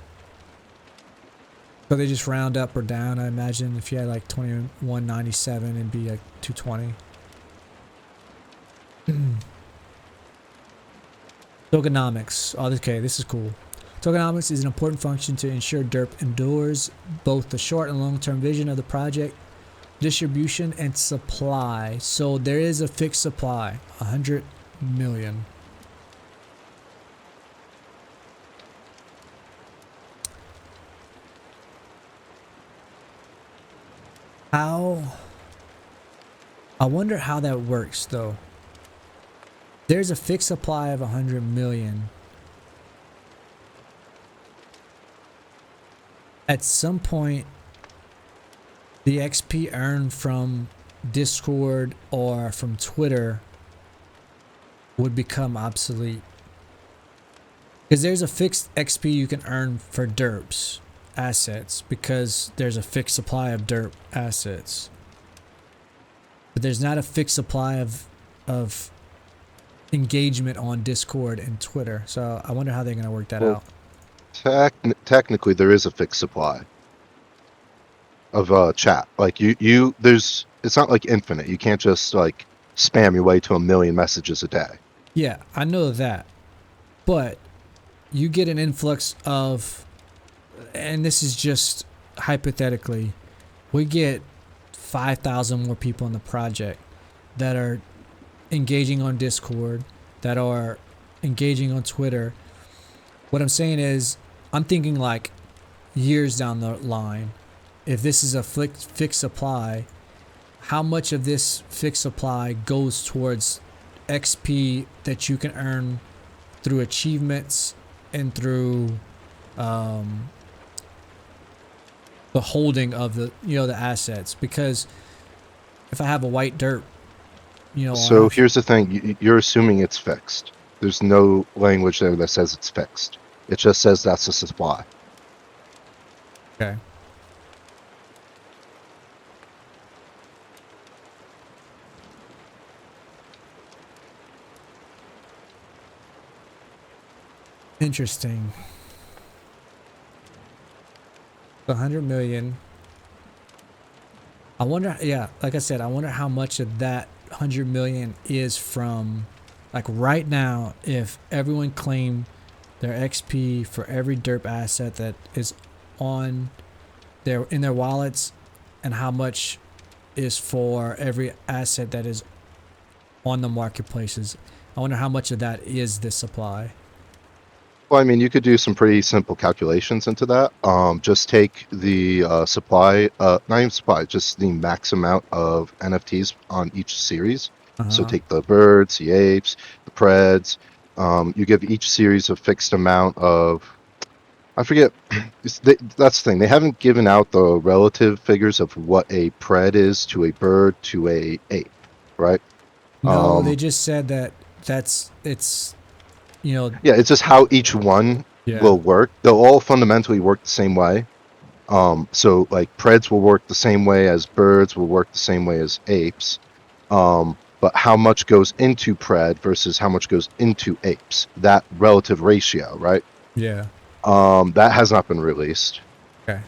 So they just round up or down. I imagine if you had like 2197, it'd be like 220. Tokenomics. Oh, okay, this is cool. Tokenomics is an important function to ensure DERP endures both the short and long-term vision of the project, distribution, and supply. So there is a fixed supply, 100 million. I wonder how that works though. There's a fixed supply of 100 million. At some point, the XP earned from Discord or from Twitter would become obsolete. Because there's a fixed XP you can earn for DERPs assets, because there's a fixed supply of DERP assets. But there's not a fixed supply of engagement on Discord and Twitter. So I wonder how they're going to work that out. Technically, there is a fixed supply of chat. Like there's, it's not like infinite. You can't just like spam your way to 1 million messages a day. Yeah, I know that, but you get an influx of, and this is just hypothetically, we get 5,000 more people in the project that are engaging on Discord, that are engaging on Twitter. What I'm saying is, I'm thinking like years down the line, if this is a fixed supply, how much of this fixed supply goes towards XP that you can earn through achievements and through the holding of the, you know, the assets? Because if I have a white DERP, you know. So here's the thing, you're assuming it's fixed. There's no language there that says it's fixed. It just says that's the supply. Okay. Interesting. 100 million. I wonder, yeah, like I said, I wonder how much of that 100 million is from, like right now, if everyone claimed their XP for every DERP asset that is on their, in their wallets, and how much is for every asset that is on the marketplaces. I wonder how much of that is this supply. Well, I mean, you could do some pretty simple calculations into that. Just take the supply, not even supply, just the max amount of NFTs on each series. So take the birds, the apes, the preds. You give each series a fixed amount of, I forget, that's the thing. They haven't given out the relative figures of what a pred is to a bird to a ape, right? No, they just said that it's, you know. Yeah, it's just how each one will work. They'll all fundamentally work the same way. So like preds will work the same way as birds, will work the same way as apes. but how much goes into pred versus how much goes into apes, that relative ratio, right? Yeah. That has not been released. Okay.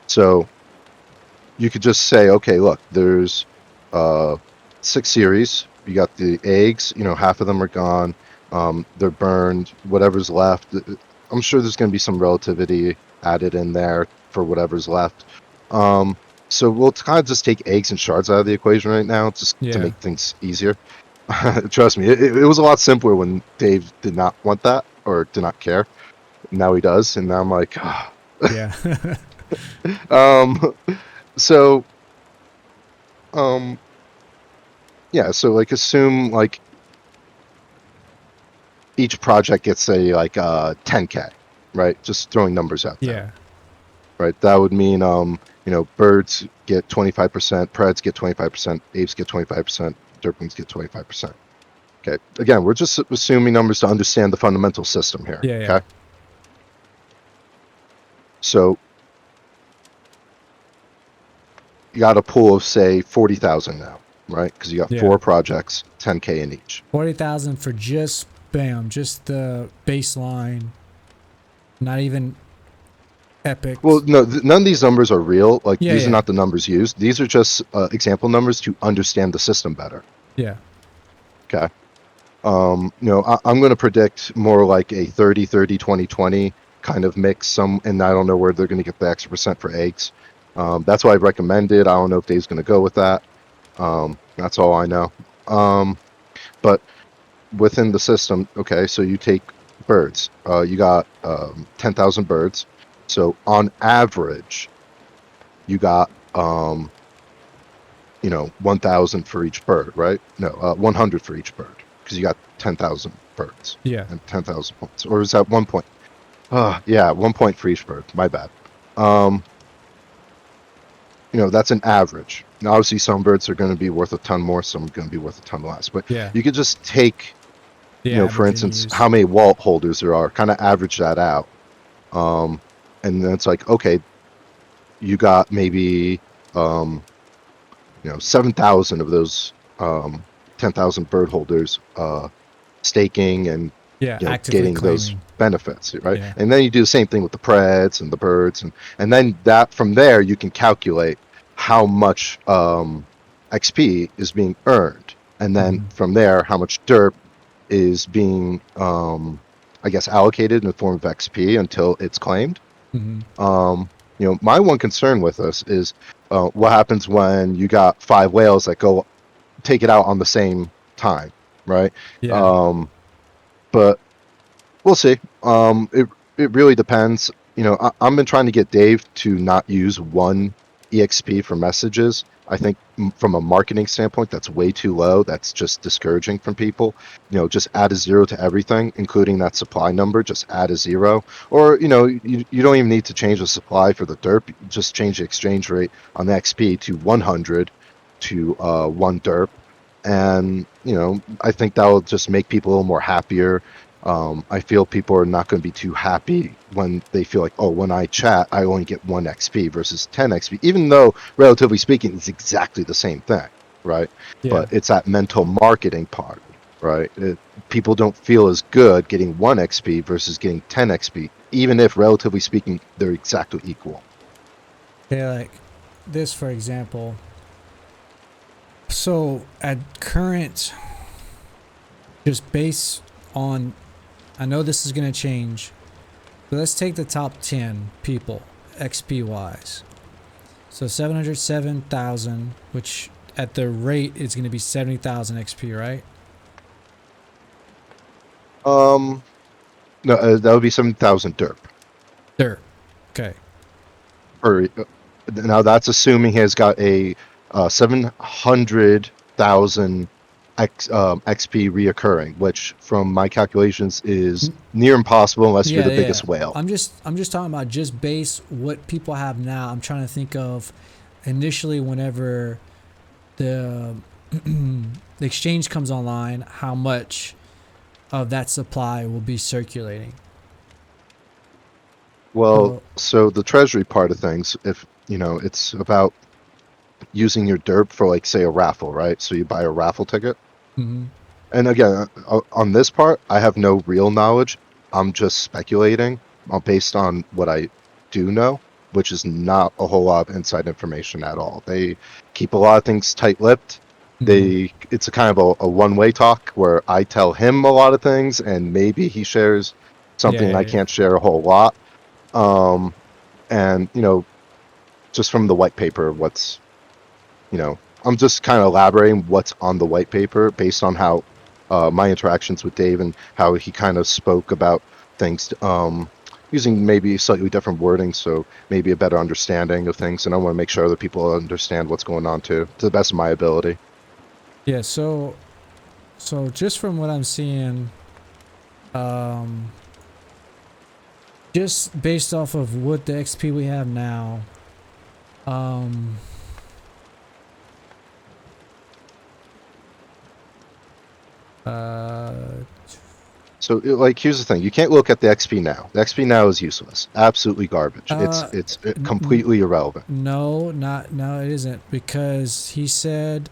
So you could just say, okay, look, there's 6 series. You got the eggs, half of them are gone. They're burned. Whatever's left, I'm sure there's going to be some relativity added in there for whatever's left. So we'll kind of just take eggs and shards out of the equation right now, just to Yeah. make things easier. Trust me, it was a lot simpler when Dave did not want that or did not care. Now he does, and now I'm like, ah. Yeah. So, um, yeah, so like assume like each project gets a 10K, right? Just throwing numbers out there, Yeah. right? That would mean birds get 25%, preds get 25%, apes get 25%, derpings get 25%. Okay. Again, we're just assuming numbers to understand the fundamental system here. Yeah. Yeah. Okay. So you got a pool of say 40,000 now, right? Because you got Yeah. 4 projects, 10K in each. 40,000 for just the baseline. Not even epics. Well, no, none of these numbers are real. Like Yeah. these are Yeah. not the numbers used. These are just example numbers to understand the system better. Yeah. Okay. I'm going to predict more like a 30, 30, 20, 20 kind of mix. And I don't know where they're going to get the extra percent for eggs. That's why I recommended. I don't know if Dave's going to go with that. That's all I know. But within the system, okay, so you take birds. You got 10,000 birds. So on average, you got 1,000 for each bird, right? No, 100 for each bird because you got 10,000 birds Yeah. and 10,000 points. Or is that 1 point? Yeah, 1 point for each bird. My bad. That's an average. Now, obviously, some birds are going to be worth a ton more, some are going to be worth a ton less. But Yeah. you could just take, The for average instance, use. how many walt holders there are, kind of average that out. And then it's like, okay, you got maybe 7,000 of those 10,000 bird holders staking and Yeah. Actively getting those claiming. benefits, right? Yeah. And then you do the same thing with the preds and the birds, and then that from there you can calculate how much XP is being earned, and then from there how much DERP is being I guess allocated in the form of XP until it's claimed. My one concern with this is what happens when you got 5 whales that go take it out on the same time, right? Yeah. But we'll see. It really depends. I've been trying to get Dave to not use one EXP for messages. I think from a marketing standpoint, that's way too low. That's just discouraging from people. Just add a 0 to everything, including that supply number. Just add a 0. Or, you don't even need to change the supply for the DERP. Just change the exchange rate on the XP to 100 to 1 DERP. And, I think that will just make people a little more happier. I feel people are not going to be too happy when they feel like, oh, when I chat, I only get 1 XP versus 10 XP, even though, relatively speaking, it's exactly the same thing, right? Yeah. But it's that mental marketing part, right? People don't feel as good getting 1 XP versus getting 10 XP, even if, relatively speaking, they're exactly equal. Yeah. Like this, for example. So at current, just based on, I know this is going to change, but let's take the top 10 people XP wise. So 707,000, which at the rate is going to be 70,000 XP, right? No, that would be 7,000 DERP. There. Okay. Now that's assuming he has got a 700,000 XP reoccurring, which from my calculations is near impossible unless you're the biggest whale. I'm just talking about just base what people have now. I'm trying to think of initially whenever the the exchange comes online, how much of that supply will be circulating. Well, so the treasury part of things, if it's about using your derp for like say a raffle, right? So you buy a raffle ticket. Mm-hmm. And again, on this part, I have no real knowledge. I'm just speculating based on what I do know, which is not a whole lot of inside information at all. They keep a lot of things tight-lipped. It's a kind of a one-way talk where I tell him a lot of things, and maybe he shares something I can't share a whole lot. And just from the white paper, I'm just kind of elaborating what's on the white paper based on how my interactions with Dave and how he kind of spoke about things, using maybe slightly different wording, so maybe a better understanding of things. And I want to make sure other people understand what's going on too, to the best of my ability. Yeah. So just from what I'm seeing, just based off of what the XP we have now, So, like, here's the thing: you can't look at the XP now. The XP now is useless, absolutely garbage. It's completely irrelevant. No, it isn't, because he said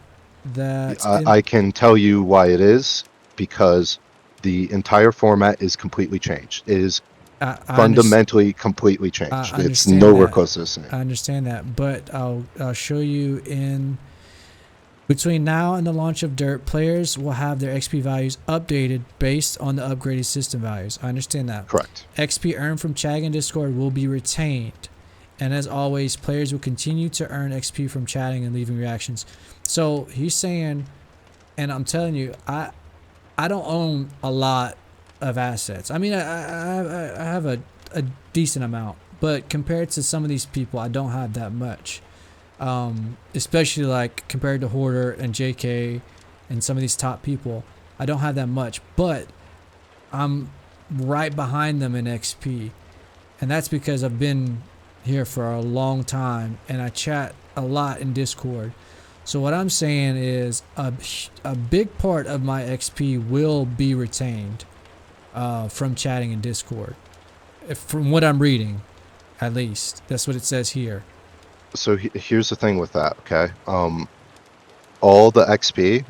that I can tell you why it is, because the entire format is completely changed. It is fundamentally completely changed. It's nowhere close to the same. I understand that, but I'll show you in between now and the launch of DERP, players will have their XP values updated based on the upgraded system values. I understand that. Correct. XP earned from chatting and Discord will be retained. And as always, players will continue to earn XP from chatting and leaving reactions. So he's saying, and I'm telling you, I don't own a lot of assets. I mean, I have a decent amount, but compared to some of these people, I don't have that much. Especially like compared to Hoarder and JK and some of these top people, I don't have that much, but I'm right behind them in XP. And that's because I've been here for a long time and I chat a lot in Discord. So what I'm saying is a big part of my XP will be retained from chatting in Discord. From what I'm reading, at least. That's what it says here. So here's the thing with that, okay? All the XP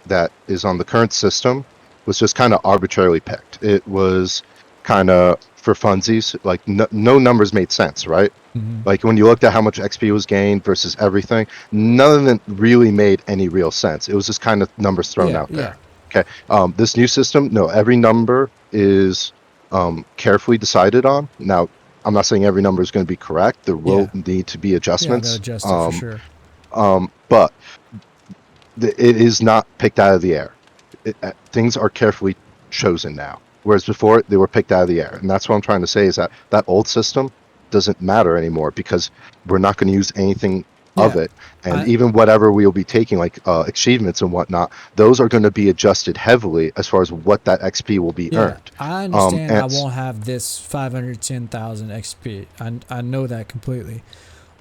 that is on the current system was just kind of arbitrarily picked. It was kind of for funsies. Like no numbers made sense, right? Mm-hmm. Like when you looked at how much XP was gained versus everything, none of it really made any real sense. It was just kind of numbers thrown out there. Okay. This new system, no, every number is carefully decided on. Now, I'm not saying every number is going to be correct. There will need to be adjustments. Yeah, they'll adjust it for sure. But it is not picked out of the air. Things are carefully chosen now, whereas before they were picked out of the air. And that's what I'm trying to say is that old system doesn't matter anymore because we're not going to use anything of it. And even whatever we'll be taking, like achievements and whatnot, those are going to be adjusted heavily as far as what that XP will be earned. I understand I won't have this 510,000 XP. I know that completely.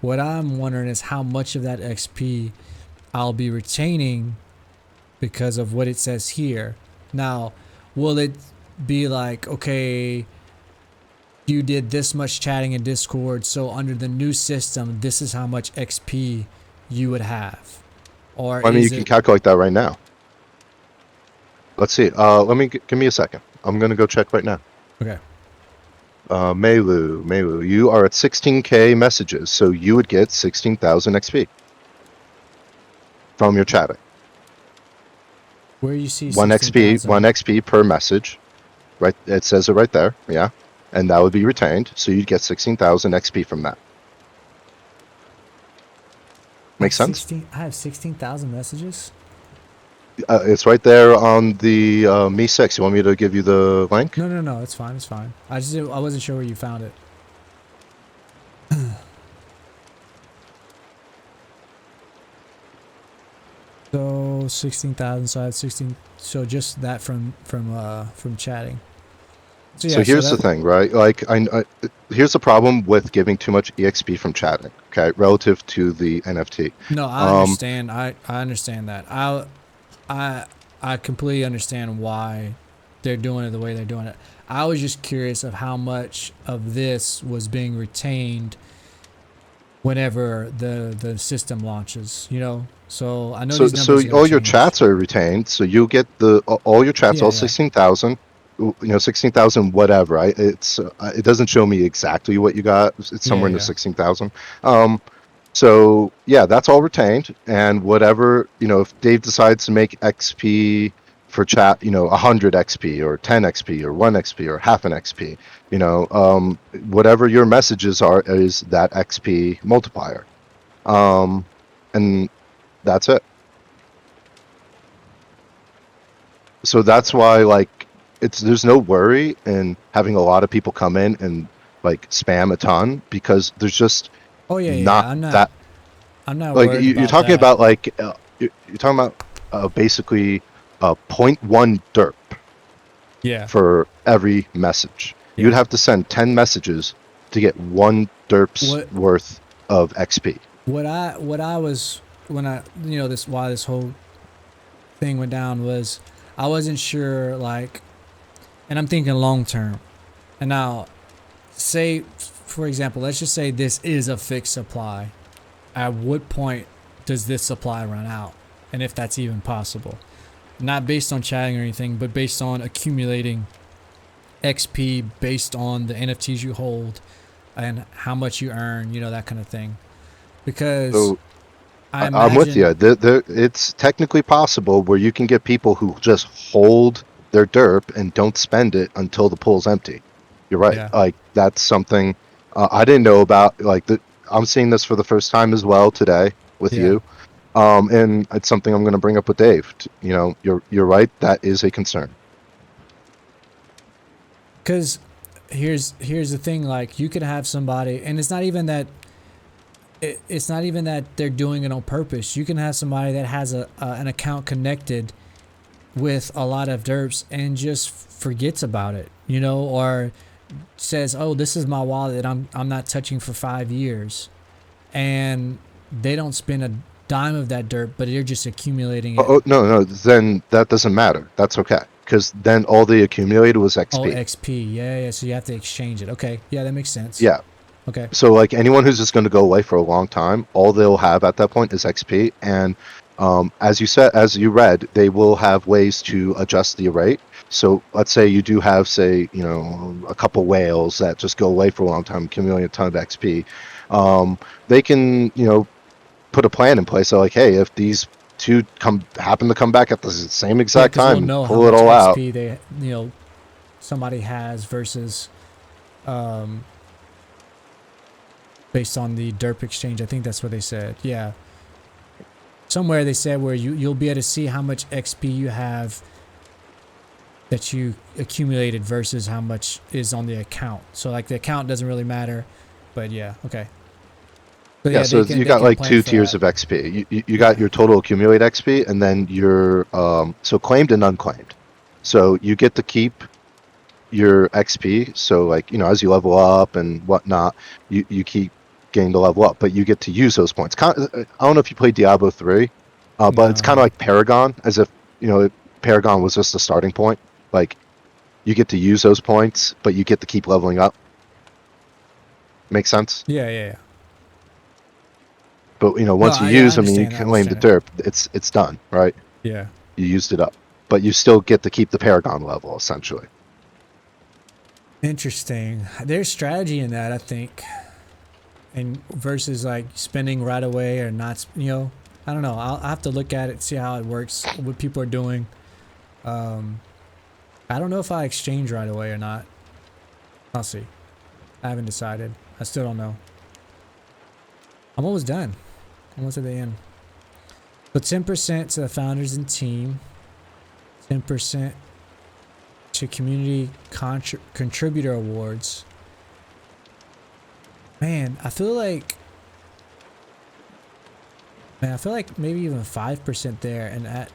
What I'm wondering is how much of that XP I'll be retaining because of what it says here. Now, will it be like, okay, you did this much chatting in Discord, so under the new system, this is how much XP you would have? Or I mean, you can calculate that right now. Let's see. Give me a second. I'm gonna go check right now. Okay. Melu, you are at 16K messages, so you would get 16,000 XP from your chatting. Where you see 1 XP per message. Right, it says it right there. Yeah. And that would be retained, so you'd get 16,000 XP from that. Makes sense? I have 16,000 messages? It's right there on the Mi 6. You want me to give you the link? No, it's fine, I wasn't sure where you found it. So 16,000, so I have 16, so just that from chatting. So here's the thing, right? Like, here's the problem with giving too much EXP from chatting, okay, relative to the NFT. No, I understand. I understand that. I completely understand why they're doing it the way they're doing it. I was just curious of how much of this was being retained whenever the system launches, you know. So I know So these numbers are gonna all your change. chats are retained. So you get all your chats, Yeah, all yeah. 16,000. 16,000 whatever. It doesn't show me exactly what you got. It's Yeah, somewhere in the yeah. 16,000. So yeah, that's all retained. And whatever, if Dave decides to make XP for chat, 100 XP or 10 XP or 1 XP or half an XP, whatever your messages are is that XP multiplier. And that's it. So that's why there's no worry in having a lot of people come in and like spam a ton, because there's just Oh yeah, not yeah. that, I'm not like worried you're about talking that. about you're talking about basically a 0.1 derp Yeah, for every message. You'd yeah. have to send 10 messages to get 1 derp's What worth of XP. what I was when I this why this whole thing went down was I wasn't sure, like, and I'm thinking long term. And now, say for example, let's just say this is a fixed supply. At what point does this supply run out? And if that's even possible. Not based on chatting or anything, but based on accumulating XP based on the NFTs you hold and how much you earn, that kind of thing. Because So I I'm with imagine, you. It's technically possible where you can get people who just hold their derp and don't spend it until the pool's empty. You're right. yeah, Like that's something I didn't know about. I'm seeing this for the first time as well today with yeah. you. And it's something I'm going to bring up with Dave. You're right. That is a concern. Because here's the thing, like, you could have somebody, and it's not even that it's not even that they're doing it on purpose. You can have somebody that has an account connected with a lot of derps and just forgets about it, or says, "Oh, this is my wallet that I'm not touching for 5 years," and they don't spend a dime of that derp, but they're just accumulating it. Oh no, then that doesn't matter. That's okay, because then all they accumulated was Oh, XP. XP, yeah, yeah. So you have to exchange it. Okay, yeah, that makes sense. Yeah. Okay, So like anyone who's just going to go away for a long time, all they'll have at that point is XP. And as you read, they will have ways to adjust the rate. So let's say you do have, say, a couple whales that just go away for a long time, accumulating a ton of XP. They can, put a plan in place. So like, hey, if these two happen to come back at the same yeah, exact because we'll time, know how pull it much all out. XP they somebody has versus um based on the derp exchange. I think that's what they said. Yeah, somewhere they said where you'll be able to see how much XP you have that you accumulated versus how much is on the account. So like the account doesn't really matter, but yeah, okay. So Yeah, yeah, so they you got can like plan two for tiers that. of XP. You got Yeah, your total accumulate XP, and then your so claimed and unclaimed. So you get to keep your XP. So like as you level up and whatnot, you keep getting to level up, but you get to use those points. I don't know if you played Diablo 3, but it's kind of no. like Paragon, as if Paragon was just a starting point. Like you get to use those points, but you get to keep leveling up. Make sense? Yeah, yeah, yeah. But No, once you yeah, I use them and you understand. I claim the understand it. derp, it's done, right? Yeah. You used it up, but you still get to keep the Paragon level essentially. Interesting. There's strategy in that, I think, and versus like spending right away or not. I don't know. I'll have to look at it, see how it works, what people are doing. I don't know if I exchange right away or not. I'll see. I haven't decided. I still don't know. I'm almost done. Almost at the end. So 10% to the founders and team. 10% to community contributor awards. Man, I feel like maybe even 5% there, and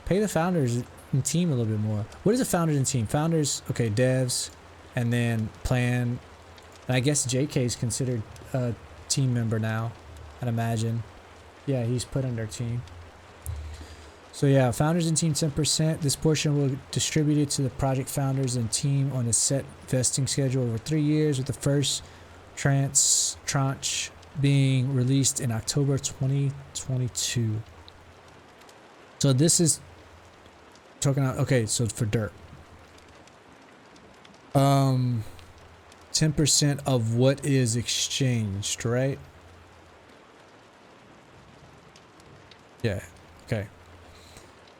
pay the founders and team a little bit more. What is a founders and team? Founders, okay, devs, and then plan. And I guess JK is considered a team member now, I'd imagine. Yeah, he's put under team. So yeah, founders and team 10%. This portion will be distributed to the project founders and team on a set vesting schedule over 3 years, with the first tranche being released in October 2022. So this is talking about, okay, so for DERP. 10% of what is exchanged, right? Yeah, okay.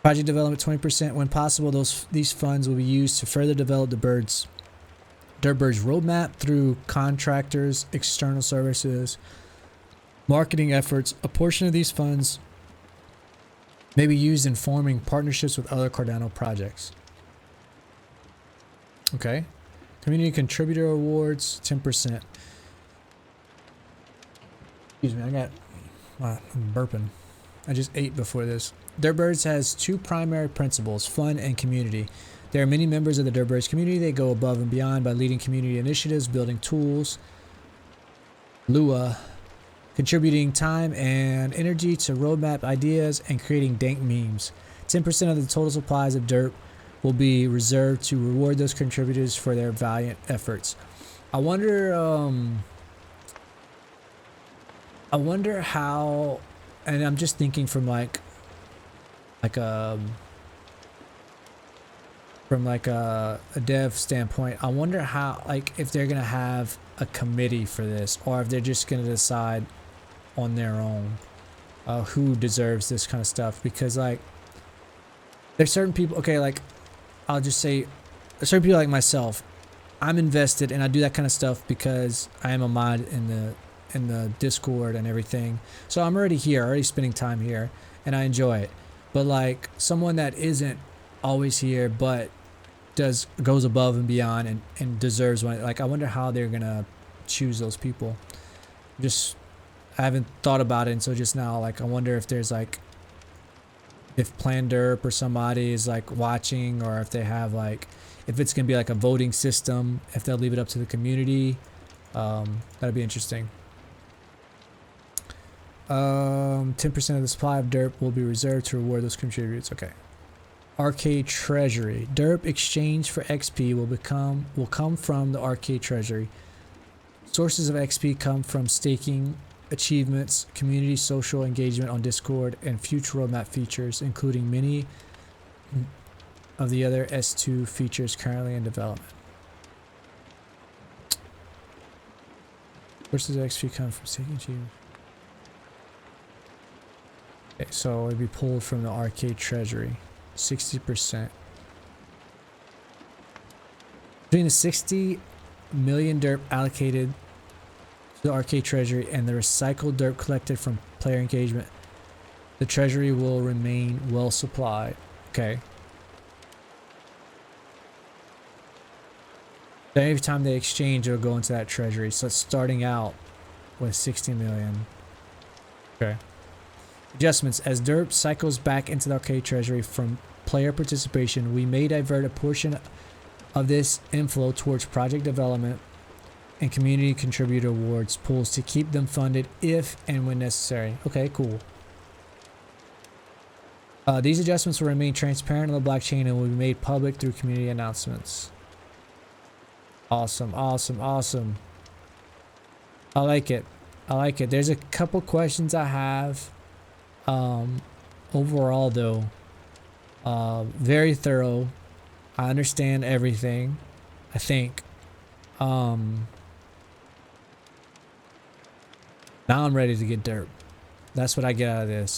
Project development 20%. When possible, these funds will be used to further develop the DERP Bird's roadmap through contractors, external services, marketing efforts. A portion of these funds may be used in forming partnerships with other Cardano projects. Okay. Community contributor awards, 10%. Excuse me, I'm burping. I just ate before this. DERP Birds has two primary principles, fun and community. There are many members of the DERP Birds community. They go above and beyond by leading community initiatives, building tools, Lua, contributing time and energy to roadmap ideas, and creating dank memes. 10% of the total supplies of DERP will be reserved to reward those contributors for their valiant efforts. I wonder how, and I'm just thinking from like a dev standpoint, I wonder how, like, if they're gonna have a committee for this, or if they're just gonna decide on their own who deserves this kind of stuff. Because like there's certain people, okay, like I'll just say certain people like myself, I'm invested and I do that kind of stuff because I am a mod in the Discord and everything. So I'm already here, already spending time here, and I enjoy it. But like someone that isn't always here but goes above and beyond and deserves one, like I wonder how they're gonna choose those people. I haven't thought about it, and so just now, like, I wonder if there's like, if Plan Derp or somebody is like watching, or if they have like, if it's gonna be like a voting system, if they'll leave it up to the community. That'd be interesting. 10% of the supply of DERP will be reserved to reward those contributors. Okay. Arcade Treasury. DERP exchange for XP will come from the Arcade Treasury. Sources of XP come from staking, achievements, community social engagement on Discord, and future roadmap features, including many of the other S2 features currently in development. Sources of XP come from staking achievements. Okay, so it'd be pulled from the Arcade Treasury. 60%. Between the 60 million DERP allocated to the Arcade Treasury and the recycled DERP collected from player engagement, the Treasury will remain well supplied. Okay. So every time they exchange, it'll go into that Treasury. So it's starting out with 60 million. Okay. Adjustments. As DERP cycles back into the Arcade Treasury from player participation, we may divert a portion of this inflow towards project development and community contributor awards pools to keep them funded if and when necessary. Okay, cool. These adjustments will remain transparent on the blockchain and will be made public through community announcements. Awesome, awesome, awesome. I like it. I like it. There's a couple questions I have. Overall though, very thorough. I understand everything, I think. Now I'm ready to get DERP. That's what I get out of this.